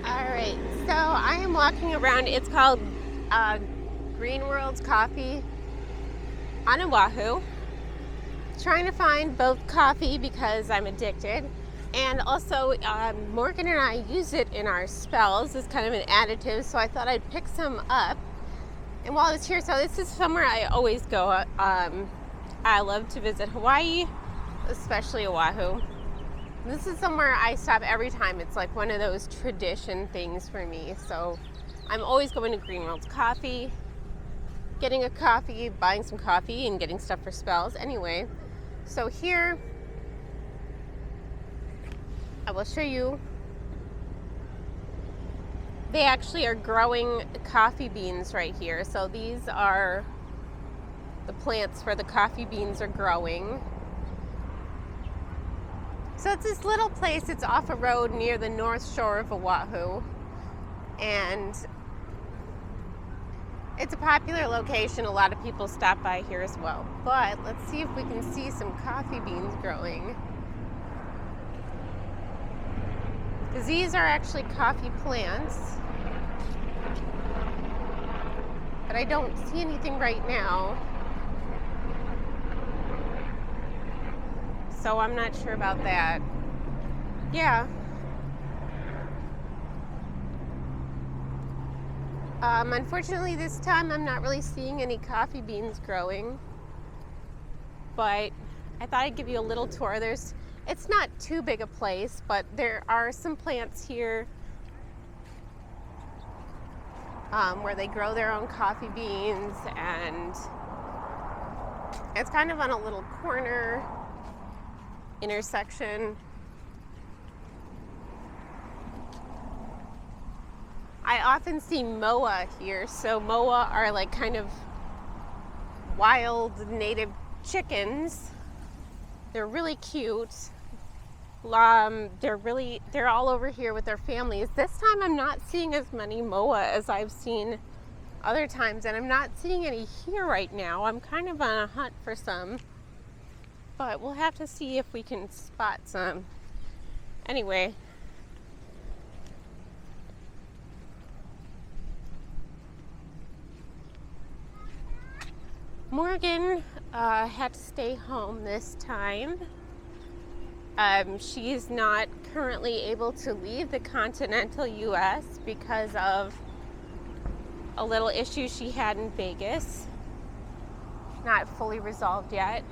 All right, so I am walking around. It's called Green World's Coffee on Oahu. trying to find both coffee because I'm addicted, and also Morgan and I use it in our spells as kind of an additive, so I thought I'd pick some up. And while I was here, so this is somewhere I always go. I love to visit Hawaii, especially Oahu. This is somewhere I stop every time. It's like one of those tradition things for me. So I'm always going to Green World's Coffee, getting a coffee, buying some coffee, and getting stuff for spells. Anyway, so here I will show you. They actually are growing coffee beans right here. So these are the plants where the coffee beans are growing. So it's this little place. It's off a road near the north shore of Oahu. And it's a popular location. A lot of people stop by here as well. But let's see if we can see some coffee beans growing. Because these are actually coffee plants. But I don't see anything right now. So I'm not sure about that. Yeah. Unfortunately this time I'm not really seeing any coffee beans growing. But I thought I'd give you a little tour. It's not too big a place, but there are some plants here where they grow their own coffee beans, and it's kind of on a little corner intersection. I often see moa here. So moa are like kind of wild native chickens. They're really cute. They're all over here with their families. This time I'm not seeing as many moa as I've seen other times, and I'm not seeing any here right now. I'm kind of on a hunt for some, but we'll have to see if we can spot some. Anyway, Morgan had to stay home this time. She's not currently able to leave the continental U.S. because of a little issue she had in Vegas. Not fully resolved yet.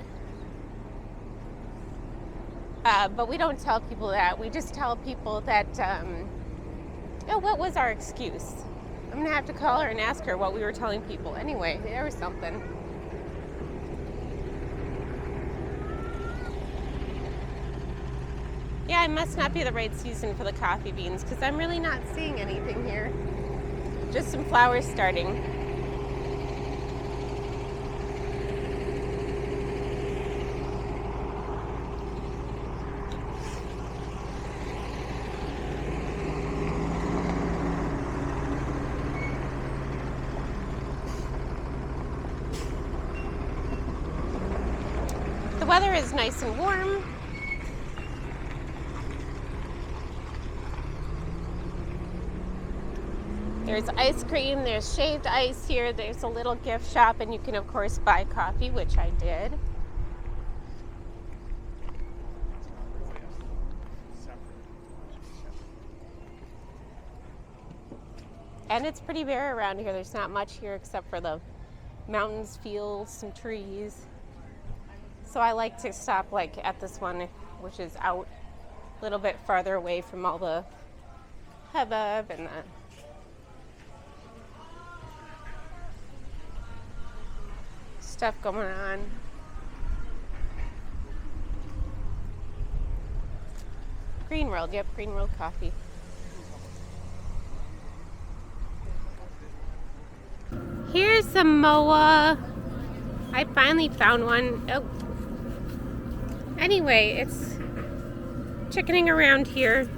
But we don't tell people that. We just tell people that, what was our excuse? I'm going to have to call her and ask her what we were telling people. Anyway, there was something. Yeah, it must not be the right season for the coffee beans because I'm really not seeing anything here. Just some flowers starting. The weather is nice and warm. There's ice cream, there's shaved ice here, there's a little gift shop, and you can of course buy coffee, which I did. And it's pretty bare around here. There's not much here except for the mountains, fields, some trees. So I like to stop like at this one, which is out a little bit farther away from all the hubbub and the stuff going on. Green World, yep, Green World Coffee. Here's some moa. I finally found one. Oh. Anyway, it's chickening around here.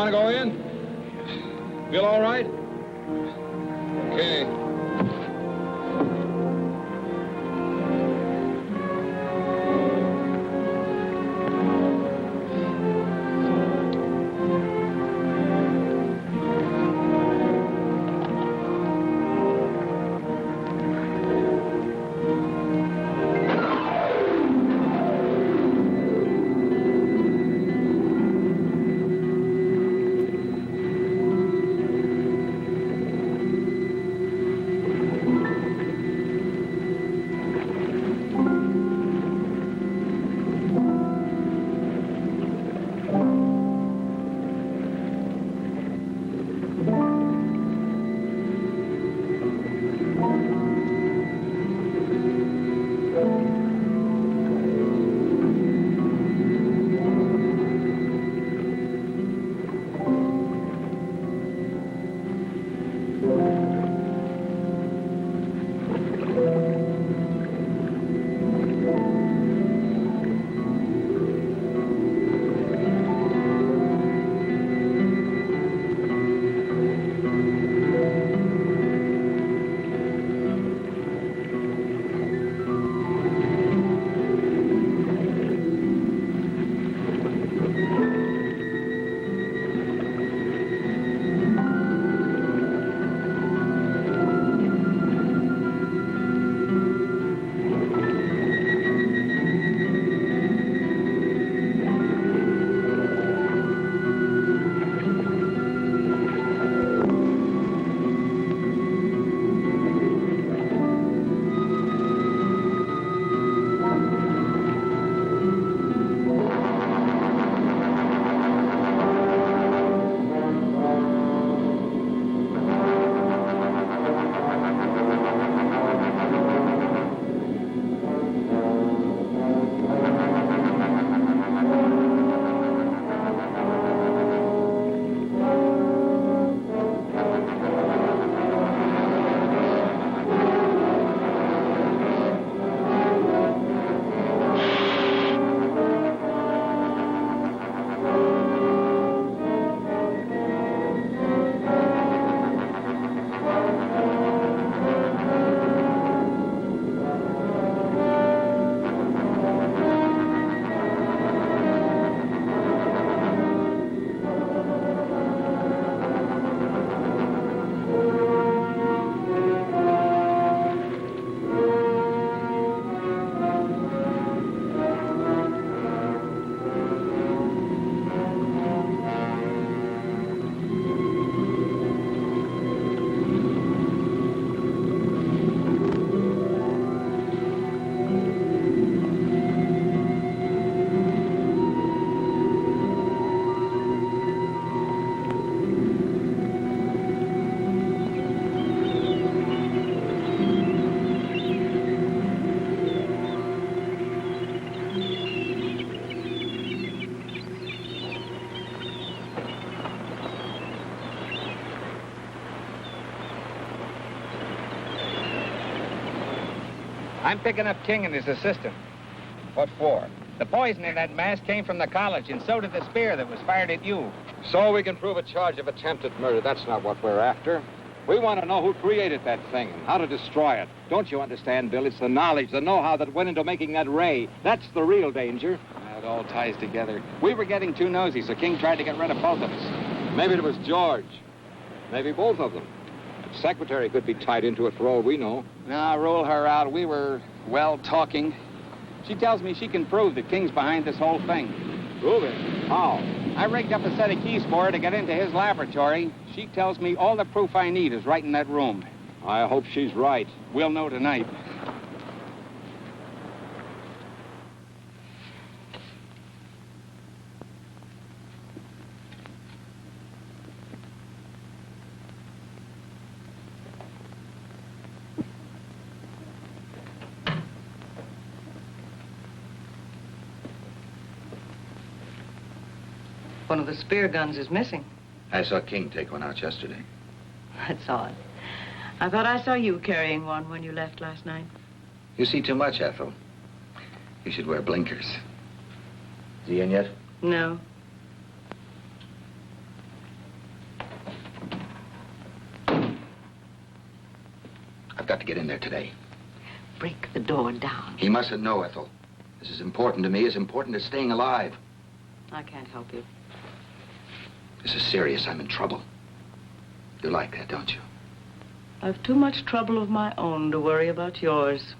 want to go in? Feel all right? Okay. I'm picking up King and his assistant. What for? The poison in that mask came from the college, and so did the spear that was fired at you. So we can prove a charge of attempted murder. That's not what we're after. We want to know who created that thing and how to destroy it. Don't you understand, Bill? It's the knowledge, the know-how that went into making that ray. That's the real danger. It all ties together. We were getting too nosy, so King tried to get rid of both of us. Maybe it was George. Maybe both of them. The secretary could be tied into it for all we know. Now, rule her out. We were, well, talking. She tells me she can prove that King's behind this whole thing. Prove it? How? I rigged up a set of keys for her to get into his laboratory. She tells me all the proof I need is right in that room. I hope she's right. We'll know tonight. One of the spear guns is missing. I saw King take one out yesterday. That's odd. I thought I saw you carrying one when you left last night. You see too much, Ethel. You should wear blinkers. Is he in yet? No. to get in there today. Break the door down. He mustn't know, Ethel. This is important to me, as important as staying alive. I can't help you. This is serious. I'm in trouble. You like that, don't you? I've too much trouble of my own to worry about yours.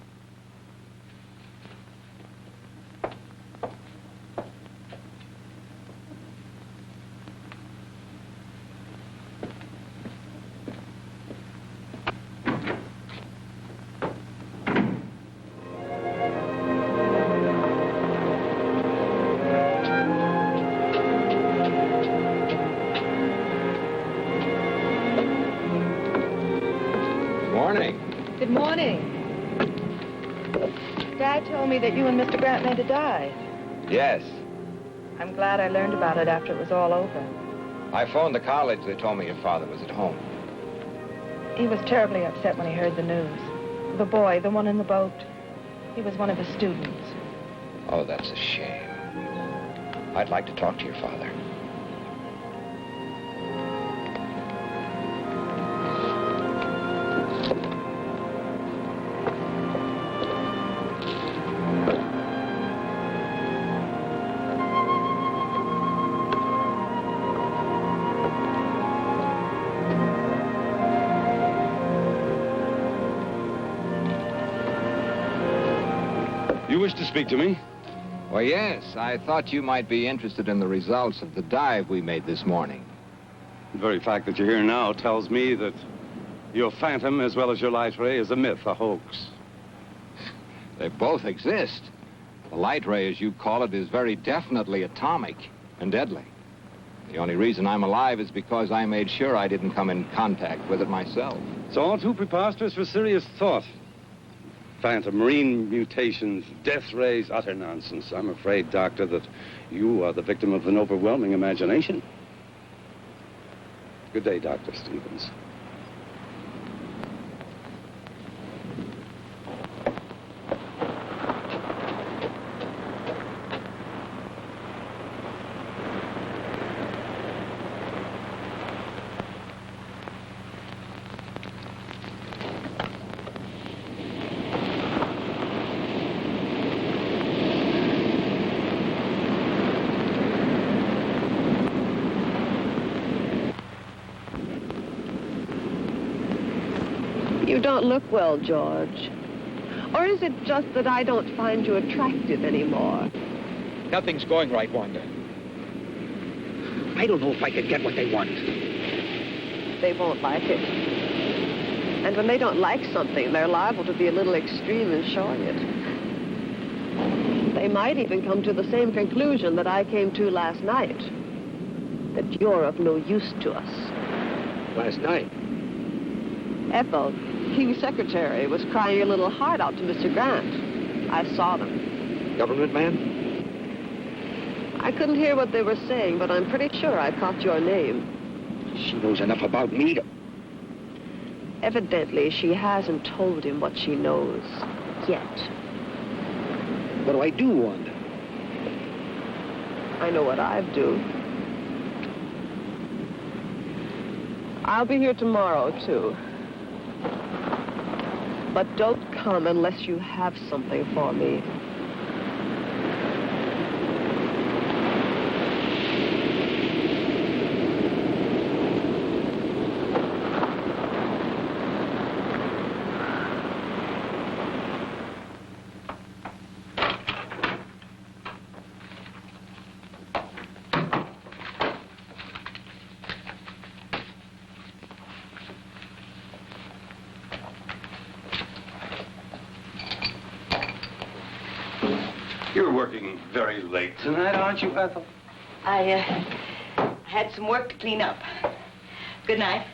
Good morning. Dad told me that you and Mr. Grant made a dive. Yes. I'm glad I learned about it after it was all over. I phoned the college. They told me your father was at home. He was terribly upset when he heard the news. The boy, the one in the boat, he was one of his students. Oh, that's a shame. I'd like to talk to your father. You wish to speak to me? Well, yes. I thought you might be interested in the results of the dive we made this morning. The very fact that you're here now tells me that your phantom, as well as your light ray, is a myth, a hoax. They both exist. The light ray, as you call it, is very definitely atomic and deadly. The only reason I'm alive is because I made sure I didn't come in contact with it myself. It's all too preposterous for serious thought. Phantom, marine mutations, death rays, utter nonsense. I'm afraid, Doctor, that you are the victim of an overwhelming imagination. Good day, Dr. Stevens. You don't look well, George. Or is it just that I don't find you attractive anymore? Nothing's going right, Wanda. I don't know if I could get what they want. They won't like it. And when they don't like something, they're liable to be a little extreme in showing it. They might even come to the same conclusion that I came to last night. That you're of no use to us. Last night? Ethel, King's secretary, was crying your little heart out to Mr. Grant. I saw them. Government man? I couldn't hear what they were saying, but I'm pretty sure I caught your name. She knows enough about me to... Evidently, she hasn't told him what she knows. Yet. What do I do, Wanda? I know what I'd do. I'll be here tomorrow, too. But don't come unless you have something for me. You're working very late tonight, aren't you, Ethel? I had some work to clean up. Good night.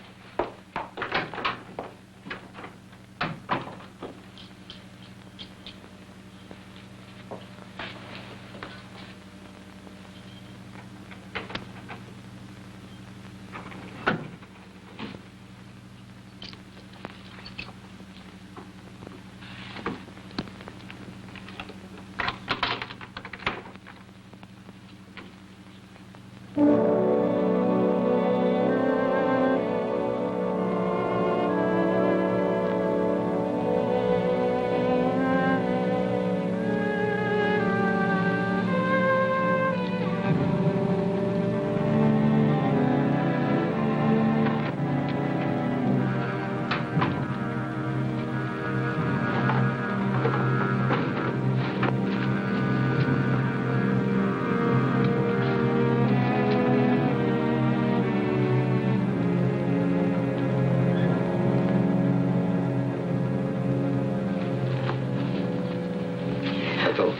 Ethel,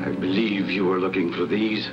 I believe you were looking for these.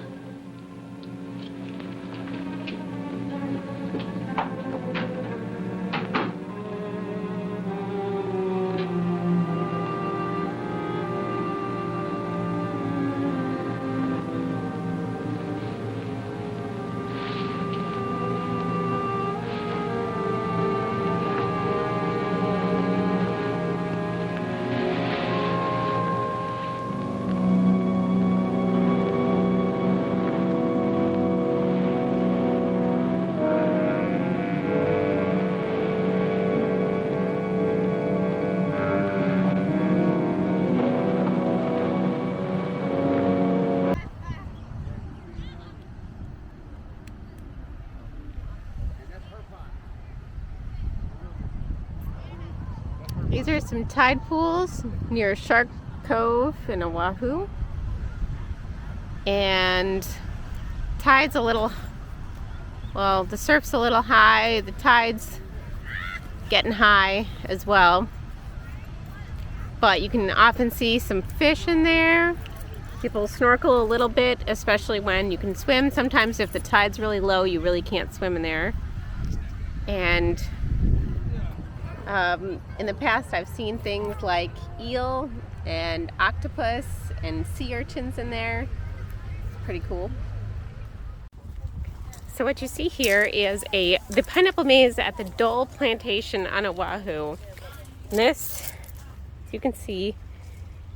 These are some tide pools near Shark Cove in Oahu. And tide's a little, well, the surf's a little high, the tide's getting high as well. But you can often see some fish in there. People snorkel a little bit, especially when you can swim. Sometimes if the tide's really low, you really can't swim in there. And in the past, I've seen things like eel and octopus and sea urchins in there. It's pretty cool. So what you see here is the pineapple maze at the Dole Plantation on Oahu. And this, as you can see,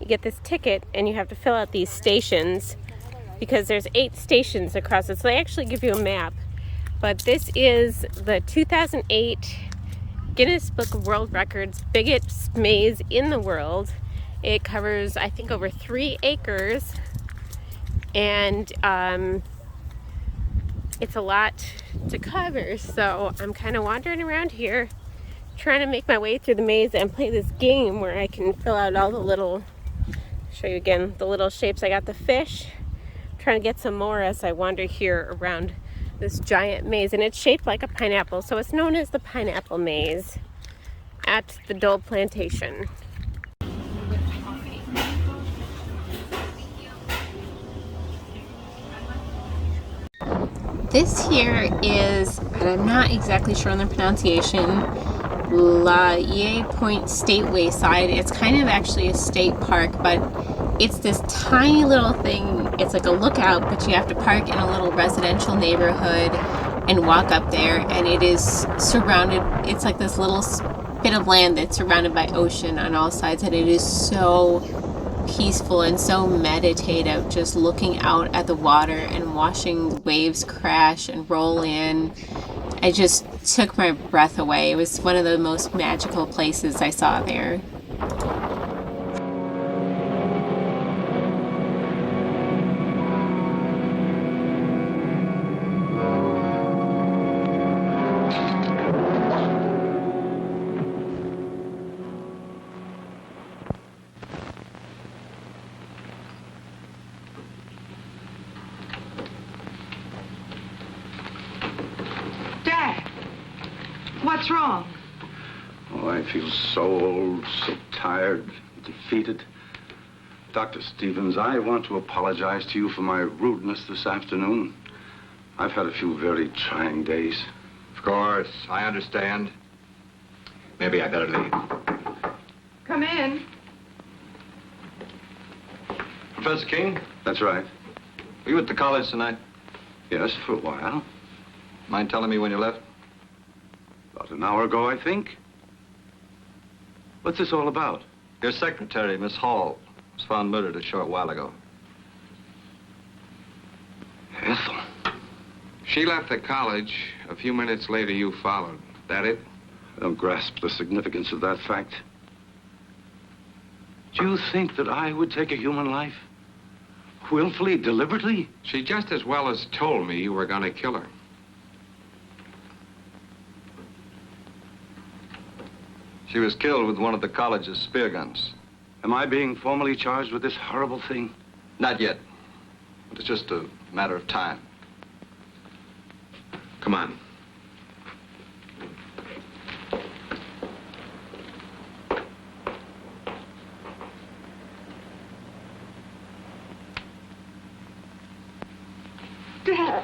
you get this ticket and you have to fill out these stations because there's 8 stations across it. So they actually give you a map. But this is the 2008 Guinness Book of World Records biggest maze in the world. It covers, I think, over 3 acres, and it's a lot to cover. So I'm kind of wandering around here trying to make my way through the maze and play this game where I can fill out all the little, show you again, the little shapes. I got the fish, I'm trying to get some more as I wander here around this giant maze, and it's shaped like a pineapple, so it's known as the Pineapple Maze at the Dole Plantation. This here is, and I'm not exactly sure on the pronunciation, La Ye Point Stateway Side. It's kind of actually a state park, but it's this tiny little thing. It's like a lookout, but you have to park in a little residential neighborhood and walk up there, and it is surrounded, it's like this little bit of land that's surrounded by ocean on all sides, and it is so peaceful and so meditative, just looking out at the water and watching the waves crash and roll in. I just took my breath away. It was one of the most magical places I saw there. What's wrong? Oh, I feel so old, so tired, defeated. Dr. Stevens, I want to apologize to you for my rudeness this afternoon. I've had a few very trying days. Of course, I understand. Maybe I better leave. Come in. Professor King? That's right. Were you at the college tonight? Yes, for a while. Mind telling me when you left? About an hour ago, I think. What's this all about? Your secretary, Miss Hall, was found murdered a short while ago. Ethel? She left the college. A few minutes later, you followed. That it? I don't grasp the significance of that fact. Do you think that I would take a human life? Willfully, deliberately? She just as well as told me you were going to kill her. She was killed with one of the college's spear guns. Am I being formally charged with this horrible thing? Not yet. But it's just a matter of time. Come on. Dad.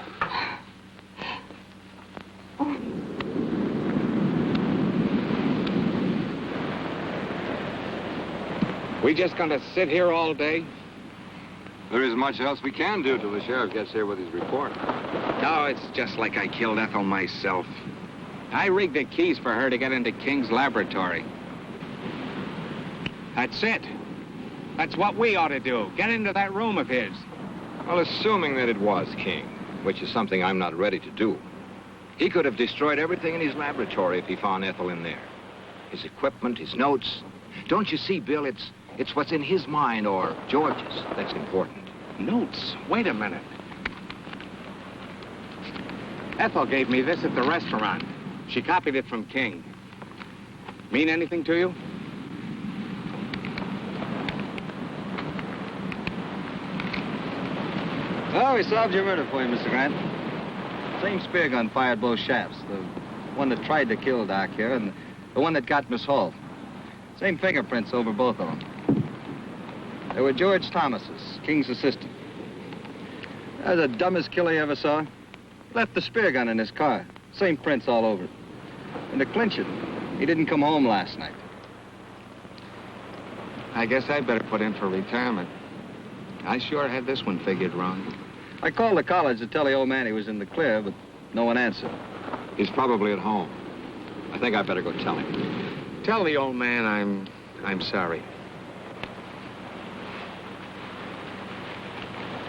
We just gonna sit here all day? There isn't much else we can do till the sheriff gets here with his report. No, it's just like I killed Ethel myself. I rigged the keys for her to get into King's laboratory. That's it. That's what we ought to do. Get into that room of his. Well, assuming that it was King, which is something I'm not ready to do, he could have destroyed everything in his laboratory if he found Ethel in there. His equipment, his notes. Don't you see, Bill, it's what's in his mind or George's that's important. Notes? Wait a minute. Ethel gave me this at the restaurant. She copied it from King. Mean anything to you? Oh, we solved your murder for you, Mr. Grant. Same spear gun fired both shafts. The one that tried to kill Doc here and the one that got Miss Hall. Same fingerprints over both of them. They were George Thomas's, King's assistant. That's the dumbest killer you ever saw. Left the spear gun in his car. Same prints all over it. And to clinch it, he didn't come home last night. I guess I'd better put in for retirement. I sure had this one figured wrong. I called the college to tell the old man he was in the clear, but no one answered. He's probably at home. I think I'd better go tell him. Tell the old man I'm sorry.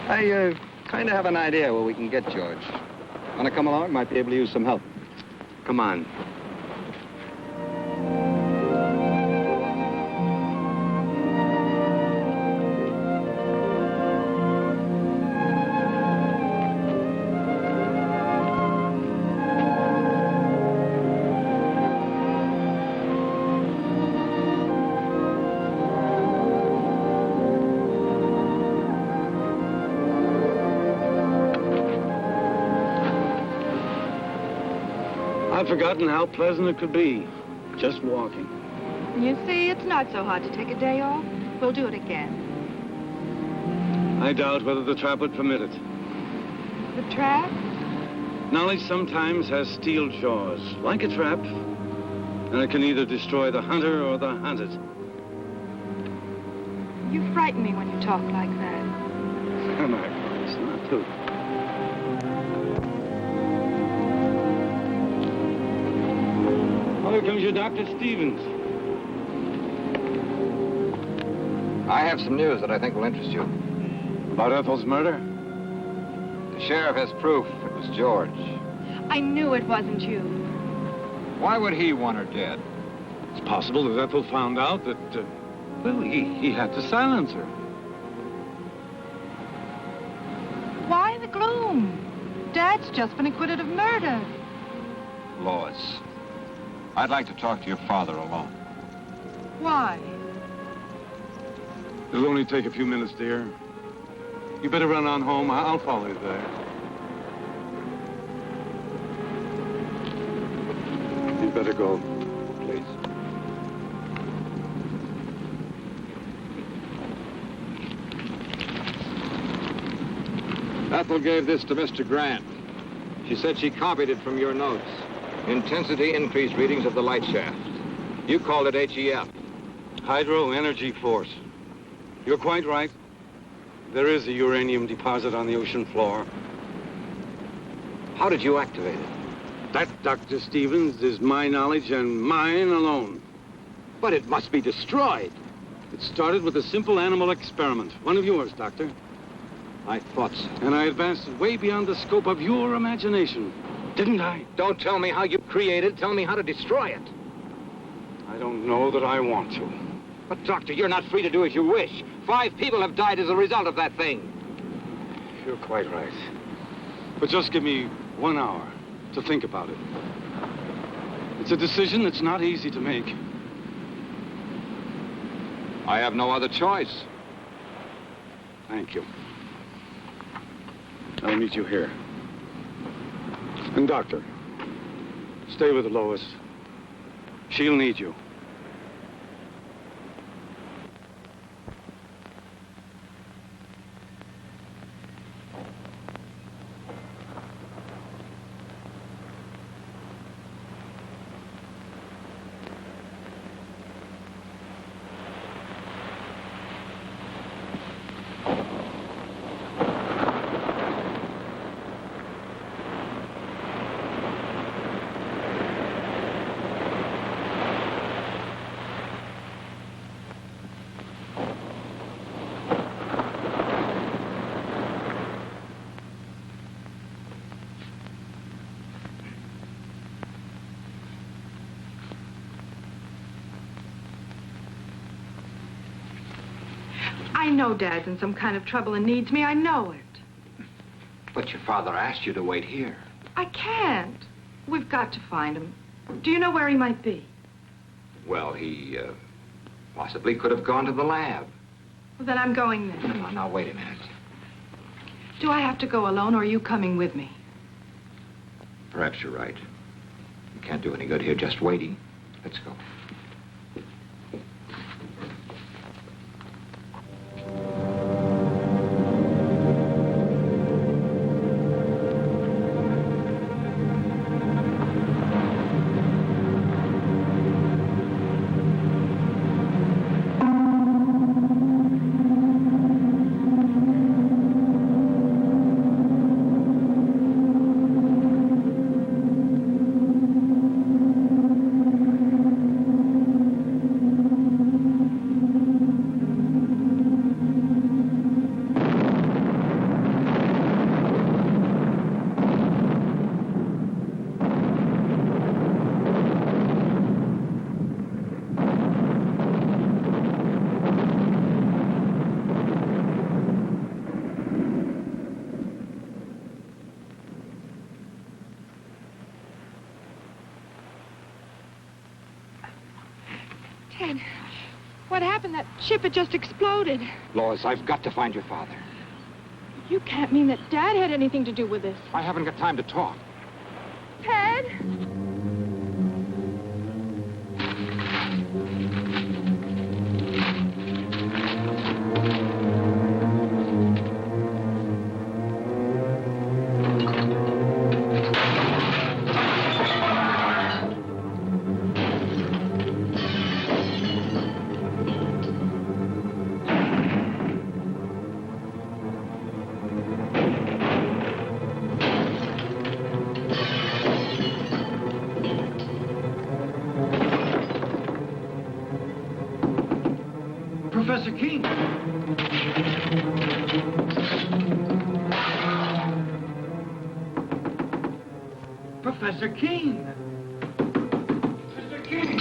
I kind of have an idea where we can get George. Want to come along? Might be able to use some help. Come on. I've forgotten how pleasant it could be, just walking. You see, it's not so hard to take a day off. We'll do it again. I doubt whether the trap would permit it. The trap? Knowledge sometimes has steel jaws, like a trap, and it can either destroy the hunter or the hunted. You frighten me when you talk like that. Am I, Lois? Not too. Here comes your Dr. Stevens. I have some news that I think will interest you. About Ethel's murder? The sheriff has proof it was George. I knew it wasn't you. Why would he want her dead? It's possible that Ethel found out that, well, he had to silence her. Why the gloom? Dad's just been acquitted of murder. Lois, I'd like to talk to your father alone. Why? It'll only take a few minutes, dear. You better run on home. I'll follow you there. You'd better go, please. Ethel gave this to Mr. Grant. She said she copied it from your notes. Intensity increased readings of the light shaft. You called it HEF. Hydro Energy Force. You're quite right. There is a uranium deposit on the ocean floor. How did you activate it? That, Dr. Stevens, is my knowledge and mine alone. But it must be destroyed. It started with a simple animal experiment. One of yours, Doctor. I thought so. And I advanced it way beyond the scope of your imagination. Didn't I? Don't tell me how you created it. Tell me how to destroy it. I don't know that I want to. But, Doctor, you're not free to do as you wish. 5 people have died as a result of that thing. You're quite right. But just give me 1 hour to think about it. It's a decision that's not easy to make. I have no other choice. Thank you. I'll meet you here. And, Doctor, stay with Lois. She'll need you. I know Dad's in some kind of trouble and needs me. I know it. But your father asked you to wait here. I can't. We've got to find him. Do you know where he might be? Well, he possibly could have gone to the lab. Well, then I'm going then. Now, wait a minute. Do I have to go alone, or are you coming with me? Perhaps you're right. You can't do any good here just waiting. Let's go. Ted, what happened? That ship had just exploded. Lois, I've got to find your father. You can't mean that Dad had anything to do with this. I haven't got time to talk. Ted? Professor King. Professor King. Mr. King.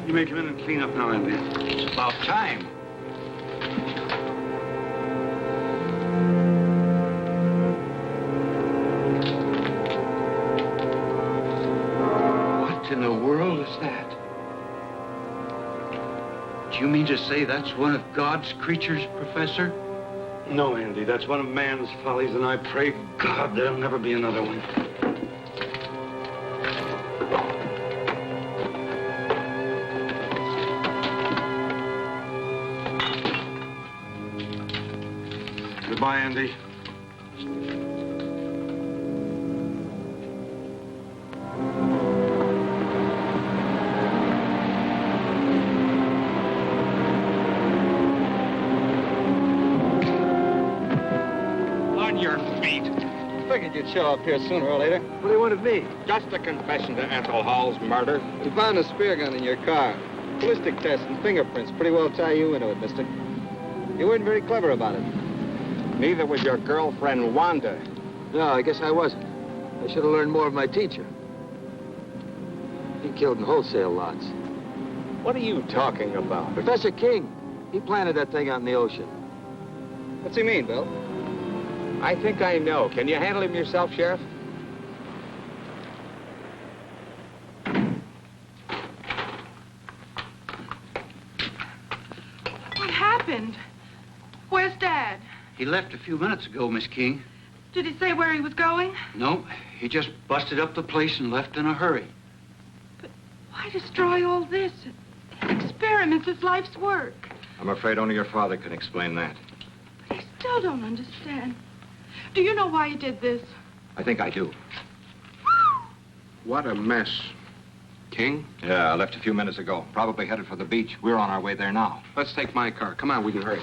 You may come in and clean up now, Andy. It's about time. What in the world is that? Do you mean to say that's one of God's creatures, Professor? No, Andy, that's one of man's follies, and I pray God there'll never be another one. Goodbye, Andy. On your feet. Figured you'd show up here sooner or later. What do you want of me? Just a confession to Ethel Hall's murder. We found a spear gun in your car. Ballistic test and fingerprints pretty well tie you into it, mister. You weren't very clever about it. Neither was your girlfriend, Wanda. No, I guess I wasn't. I should have learned more of my teacher. He killed in wholesale lots. What are you talking about? Professor King. He planted that thing out in the ocean. What's he mean, Bill? I think I know. Can you handle him yourself, Sheriff? What happened? Where's Dad? He left a few minutes ago, Miss King. Did he say where he was going? No, he just busted up the place and left in a hurry. Why destroy all this? Experiments is life's work. I'm afraid only your father can explain that. I still don't understand. Do you know why he did this? I think I do. What a mess. King? Yeah, I left a few minutes ago. Probably headed for the beach. We're on our way there now. Let's take my car. Come on, we can hurry.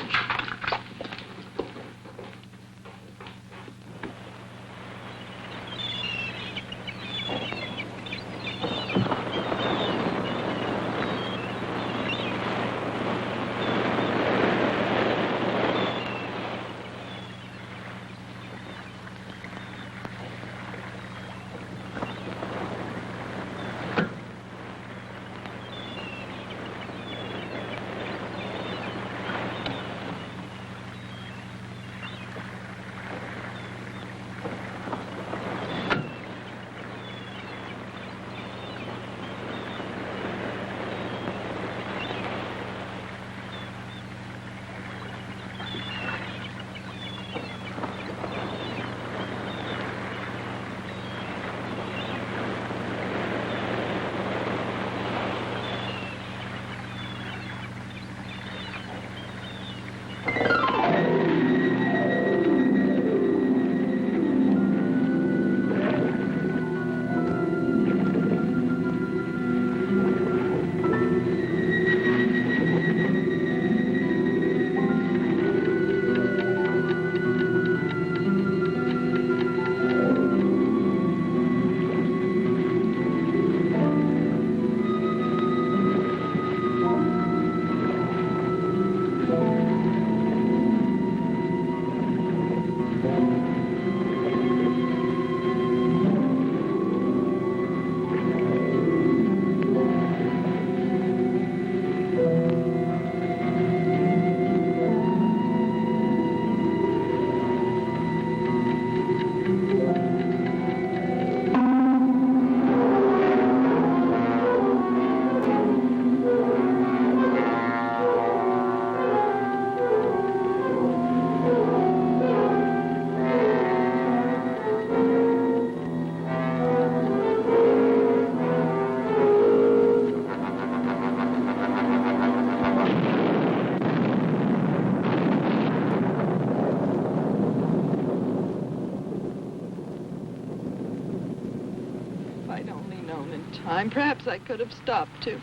time, perhaps I could have stopped him.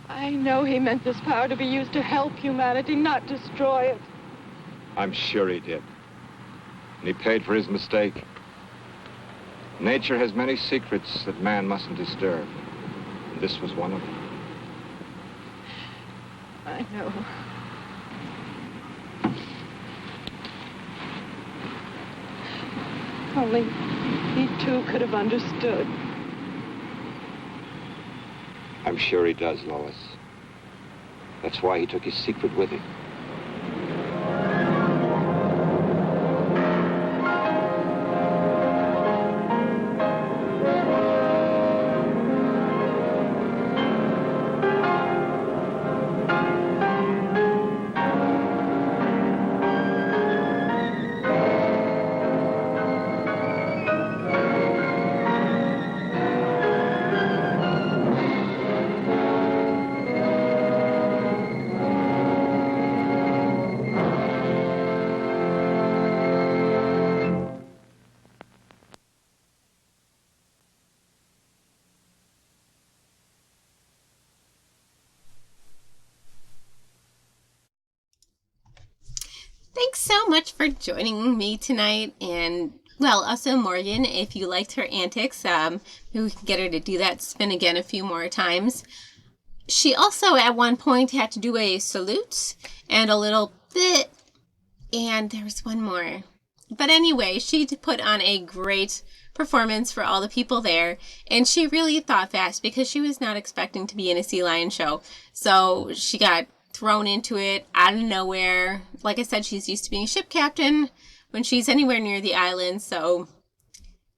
I know he meant this power to be used to help humanity, not destroy it. I'm sure he did. And he paid for his mistake. Nature has many secrets that man mustn't disturb. And this was one of them. I know. Only he too could have understood. I'm sure he does, Lois. That's why he took his secret with him. Thanks so much for joining me tonight, and well, also Morgan, if you liked her antics, maybe we can get her to do that spin again a few more times. She also at one point had to do a salute and a little bit, and there was one more. But anyway, she put on a great performance for all the people there, and she really thought fast because she was not expecting to be in a sea lion show. So she got thrown into it out of nowhere. Like I said, she's used to being a ship captain when she's anywhere near the island, so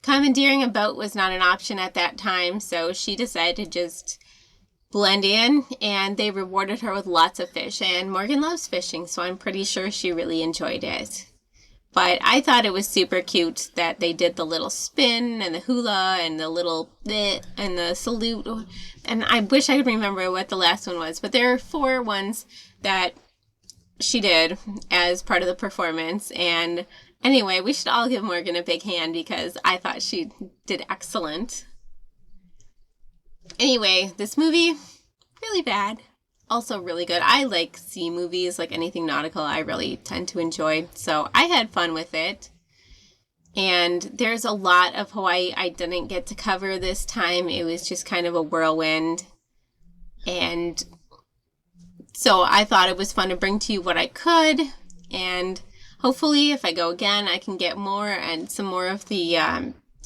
commandeering a boat was not an option at that time, so she decided to just blend in, and they rewarded her with lots of fish, and Morgan loves fishing, so I'm pretty sure she really enjoyed it. But I thought it was super cute that they did the little spin and the hula and the little bleh and the salute. And I wish I could remember what the last one was. But there are 4 ones that she did as part of the performance. And anyway, we should all give Morgan a big hand because I thought she did excellent. Anyway, this movie, really bad. Also really good. I like sea movies, like anything nautical, I really tend to enjoy. So I had fun with it. And there's a lot of Hawaii I didn't get to cover this time. It was just kind of a whirlwind. And so I thought it was fun to bring to you what I could. And hopefully if I go again, I can get more and some more of the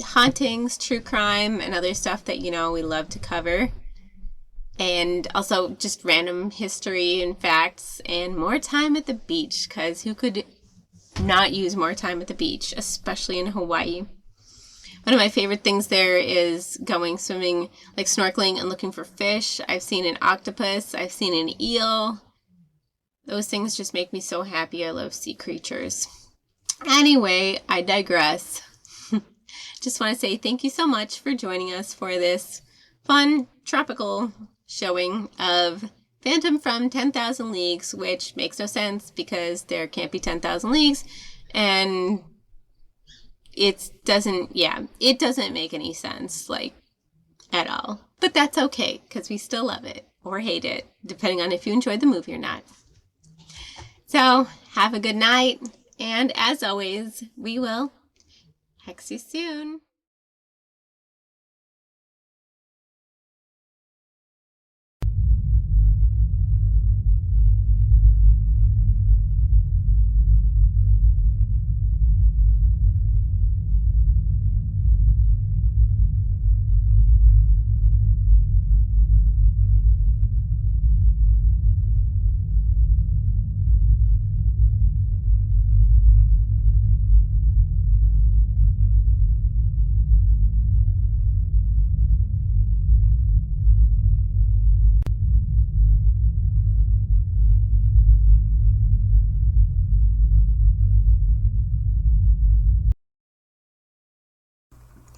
hauntings, true crime, and other stuff that, you know, we love to cover. And also just random history and facts and more time at the beach, because who could not use more time at the beach, especially in Hawaii. One of my favorite things there is going swimming, like snorkeling and looking for fish. I've seen an octopus. I've seen an eel. Those things just make me so happy. I love sea creatures. Anyway, I digress. Just want to say thank you so much for joining us for this fun tropical showing of Phantom from 10,000 Leagues, which makes no sense because there can't be 10,000 leagues, and it doesn't make any sense, like, at all. But that's okay, because we still love it, or hate it, depending on if you enjoyed the movie or not. So, have a good night, and as always, we will hex you soon.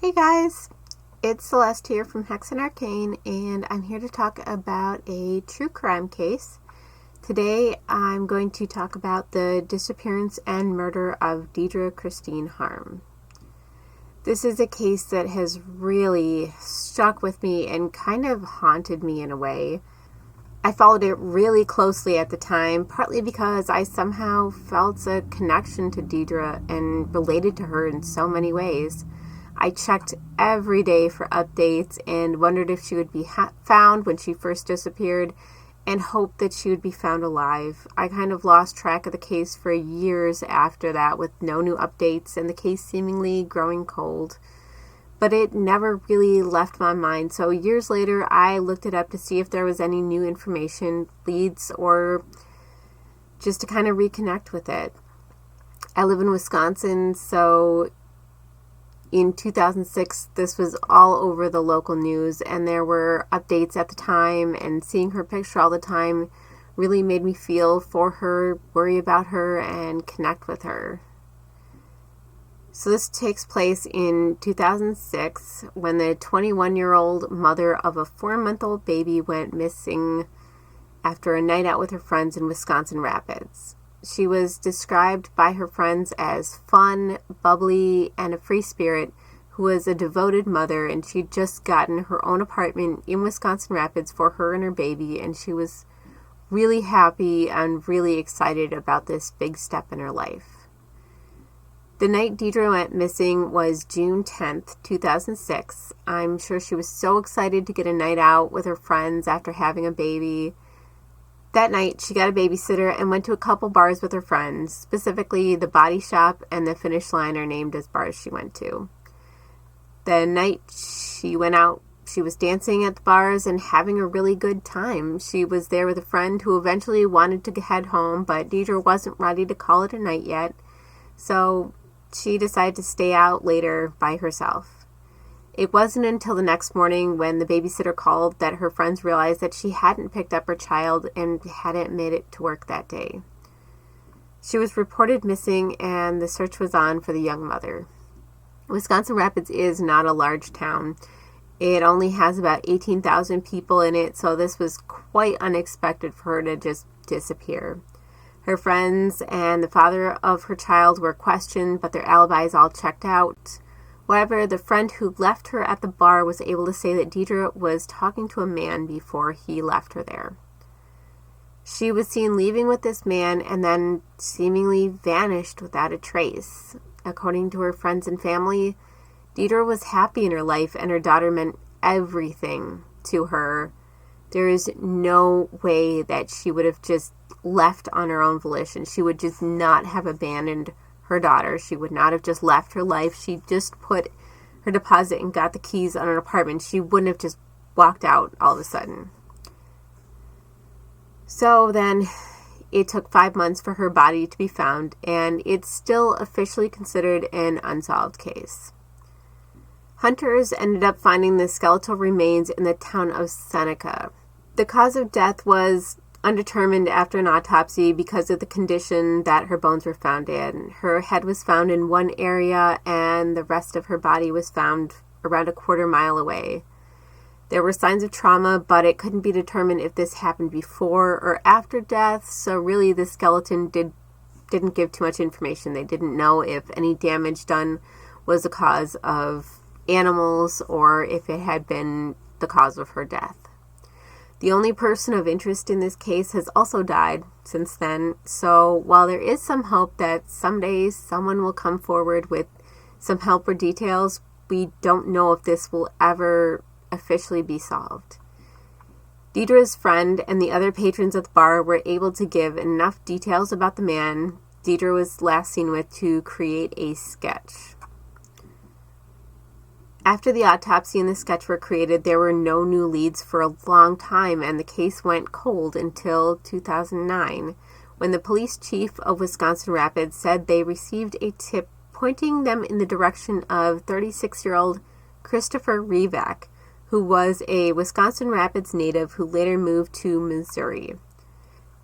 Hey guys, it's Celeste here from Hexen Arcane, and I'm here to talk about a true crime case. Today I'm going to talk about the disappearance and murder of Deidre Christine Harm. This is a case that has really stuck with me and kind of haunted me in a way. I followed it really closely at the time, partly because I somehow felt a connection to Deidre and related to her in so many ways. I checked every day for updates and wondered if she would be found when she first disappeared, and hoped that she would be found alive. I kind of lost track of the case for years after that, with no new updates and the case seemingly growing cold. But it never really left my mind, so years later I looked it up to see if there was any new information, leads, or just to kind of reconnect with it. I live in Wisconsin, so in 2006, this was all over the local news, and there were updates at the time, and seeing her picture all the time really made me feel for her, worry about her, and connect with her. So this takes place in 2006 when the 21-year-old mother of a 4-month-old baby went missing after a night out with her friends in Wisconsin Rapids. She was described by her friends as fun, bubbly, and a free spirit who was a devoted mother, and she'd just gotten her own apartment in Wisconsin Rapids for her and her baby, and she was really happy and really excited about this big step in her life. The night Deidre went missing was June 10th, 2006. I'm sure she was so excited to get a night out with her friends after having a baby. That night, she got a babysitter and went to a couple bars with her friends. Specifically, the Body Shop and the Finish Line are named as bars she went to. The night she went out, she was dancing at the bars and having a really good time. She was there with a friend who eventually wanted to head home, but Deidre wasn't ready to call it a night yet, so she decided to stay out later by herself. It wasn't until the next morning when the babysitter called that her friends realized that she hadn't picked up her child and hadn't made it to work that day. She was reported missing, and the search was on for the young mother. Wisconsin Rapids is not a large town. It only has about 18,000 people in it, so this was quite unexpected for her to just disappear. Her friends and the father of her child were questioned, but their alibis all checked out. However, the friend who left her at the bar was able to say that Deidre was talking to a man before he left her there. She was seen leaving with this man and then seemingly vanished without a trace. According to her friends and family, Deidre was happy in her life, and her daughter meant everything to her. There is no way that she would have just left on her own volition. She would just not have abandoned her daughter. She would not have just left her life. She just put her deposit and got the keys on an apartment. She wouldn't have just walked out all of a sudden. So then it took 5 months for her body to be found, and it's still officially considered an unsolved case. Hunters ended up finding the skeletal remains in the town of Seneca. The cause of death was undetermined after an autopsy because of the condition that her bones were found in. Her head was found in one area, and the rest of her body was found around a quarter-mile away. There were signs of trauma, but it couldn't be determined if this happened before or after death, so really the skeleton didn't give too much information. They didn't know if any damage done was the cause of animals or if it had been the cause of her death. The only person of interest in this case has also died since then, so while there is some hope that someday someone will come forward with some help or details, we don't know if this will ever officially be solved. Deidre's friend and the other patrons at the bar were able to give enough details about the man Deidre was last seen with to create a sketch. After the autopsy and the sketch were created, there were no new leads for a long time, and the case went cold until 2009, when the police chief of Wisconsin Rapids said they received a tip pointing them in the direction of 36-year-old Christopher Revak, who was a Wisconsin Rapids native who later moved to Missouri.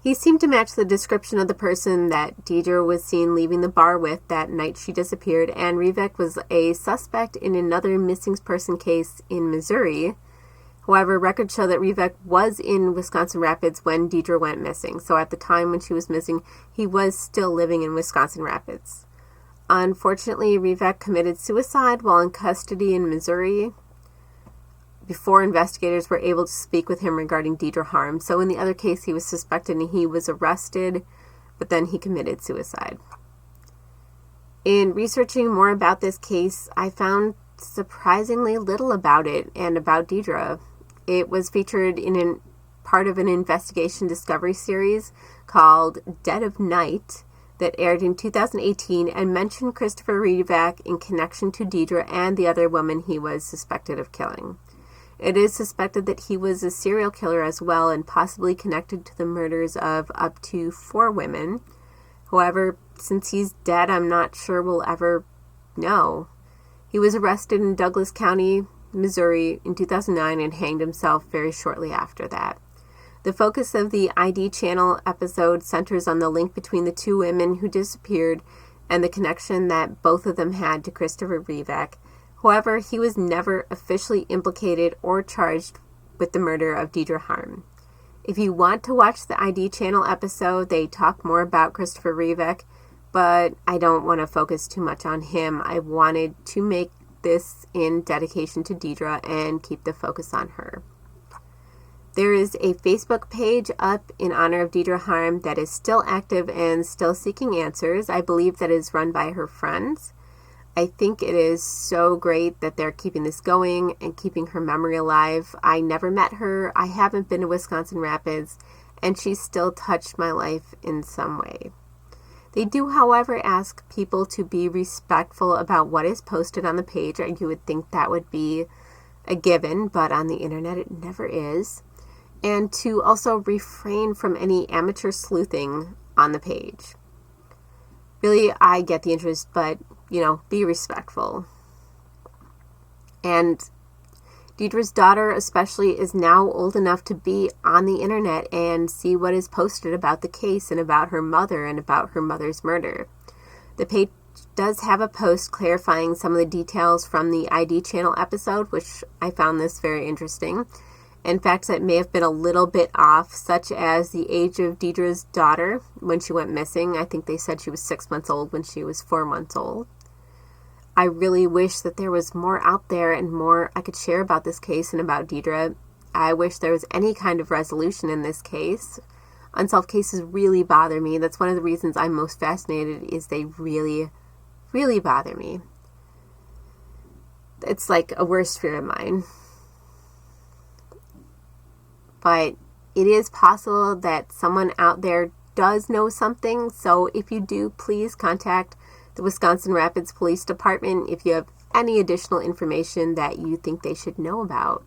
He seemed to match the description of the person that Deidre was seen leaving the bar with that night she disappeared, and Revak was a suspect in another missing person case in Missouri. However, records show that Revak was in Wisconsin Rapids when Deidre went missing, so at the time when she was missing, he was still living in Wisconsin Rapids. Unfortunately, Rivak committed suicide while in custody in Missouri before investigators were able to speak with him regarding Deidre harm. So in the other case, he was suspected and he was arrested, but then he committed suicide. In researching more about this case, I found surprisingly little about it and about Deidre. It was featured in part of an investigation discovery series called Dead of Night that aired in 2018 and mentioned Christopher Rivak in connection to Deidre and the other woman he was suspected of killing. It is suspected that he was a serial killer as well and possibly connected to the murders of up to 4 women. However, since he's dead, I'm not sure we'll ever know. He was arrested in Douglas County, Missouri in 2009 and hanged himself very shortly after that. The focus of the ID Channel episode centers on the link between the 2 women who disappeared and the connection that both of them had to Christopher Rivak. However, he was never officially implicated or charged with the murder of Deidre Harm. If you want to watch the ID Channel episode, they talk more about Christopher Rivak, but I don't want to focus too much on him. I wanted to make this in dedication to Deidre and keep the focus on her. There is a Facebook page up in honor of Deidre Harm that is still active and still seeking answers. I believe that is run by her friends. I think it is so great that they're keeping this going and keeping her memory alive. I never met her. I haven't been to Wisconsin Rapids, and she's still touched my life in some way. They do, however, ask people to be respectful about what is posted on the page. You would think that would be a given, but on the internet it never is. And to also refrain from any amateur sleuthing on the page. Really, I get the interest, but be respectful. And Deidre's daughter especially is now old enough to be on the internet and see what is posted about the case and about her mother and about her mother's murder. The page does have a post clarifying some of the details from the ID Channel episode, which I found this very interesting. In fact, that may have been a little bit off, such as the age of Deidre's daughter when she went missing. I think they said she was 6 months old when she was 4 months old. I really wish that there was more out there and more I could share about this case and about Deidre. I wish there was any kind of resolution in this case. Unsolved cases really bother me. That's one of the reasons I'm most fascinated, is they really, really bother me. It's like a worst fear of mine. But it is possible that someone out there does know something. So if you do, please contact the Wisconsin Rapids Police Department if you have any additional information that you think they should know about.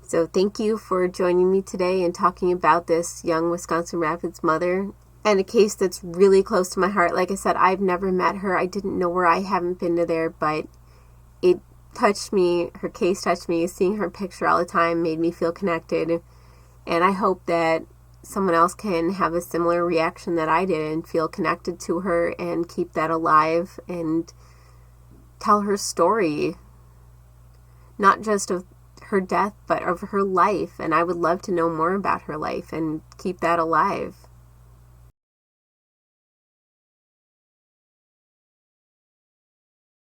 So thank you for joining me today and talking about this young Wisconsin Rapids mother and a case that's really close to my heart. Like I said, I've never met her. I didn't know her. I haven't been to there, but it touched me. Her case touched me. Seeing her picture all the time made me feel connected. And I hope that someone else can have a similar reaction that I did and feel connected to her and keep that alive and tell her story. Not just of her death, but of her life. And I would love to know more about her life and keep that alive.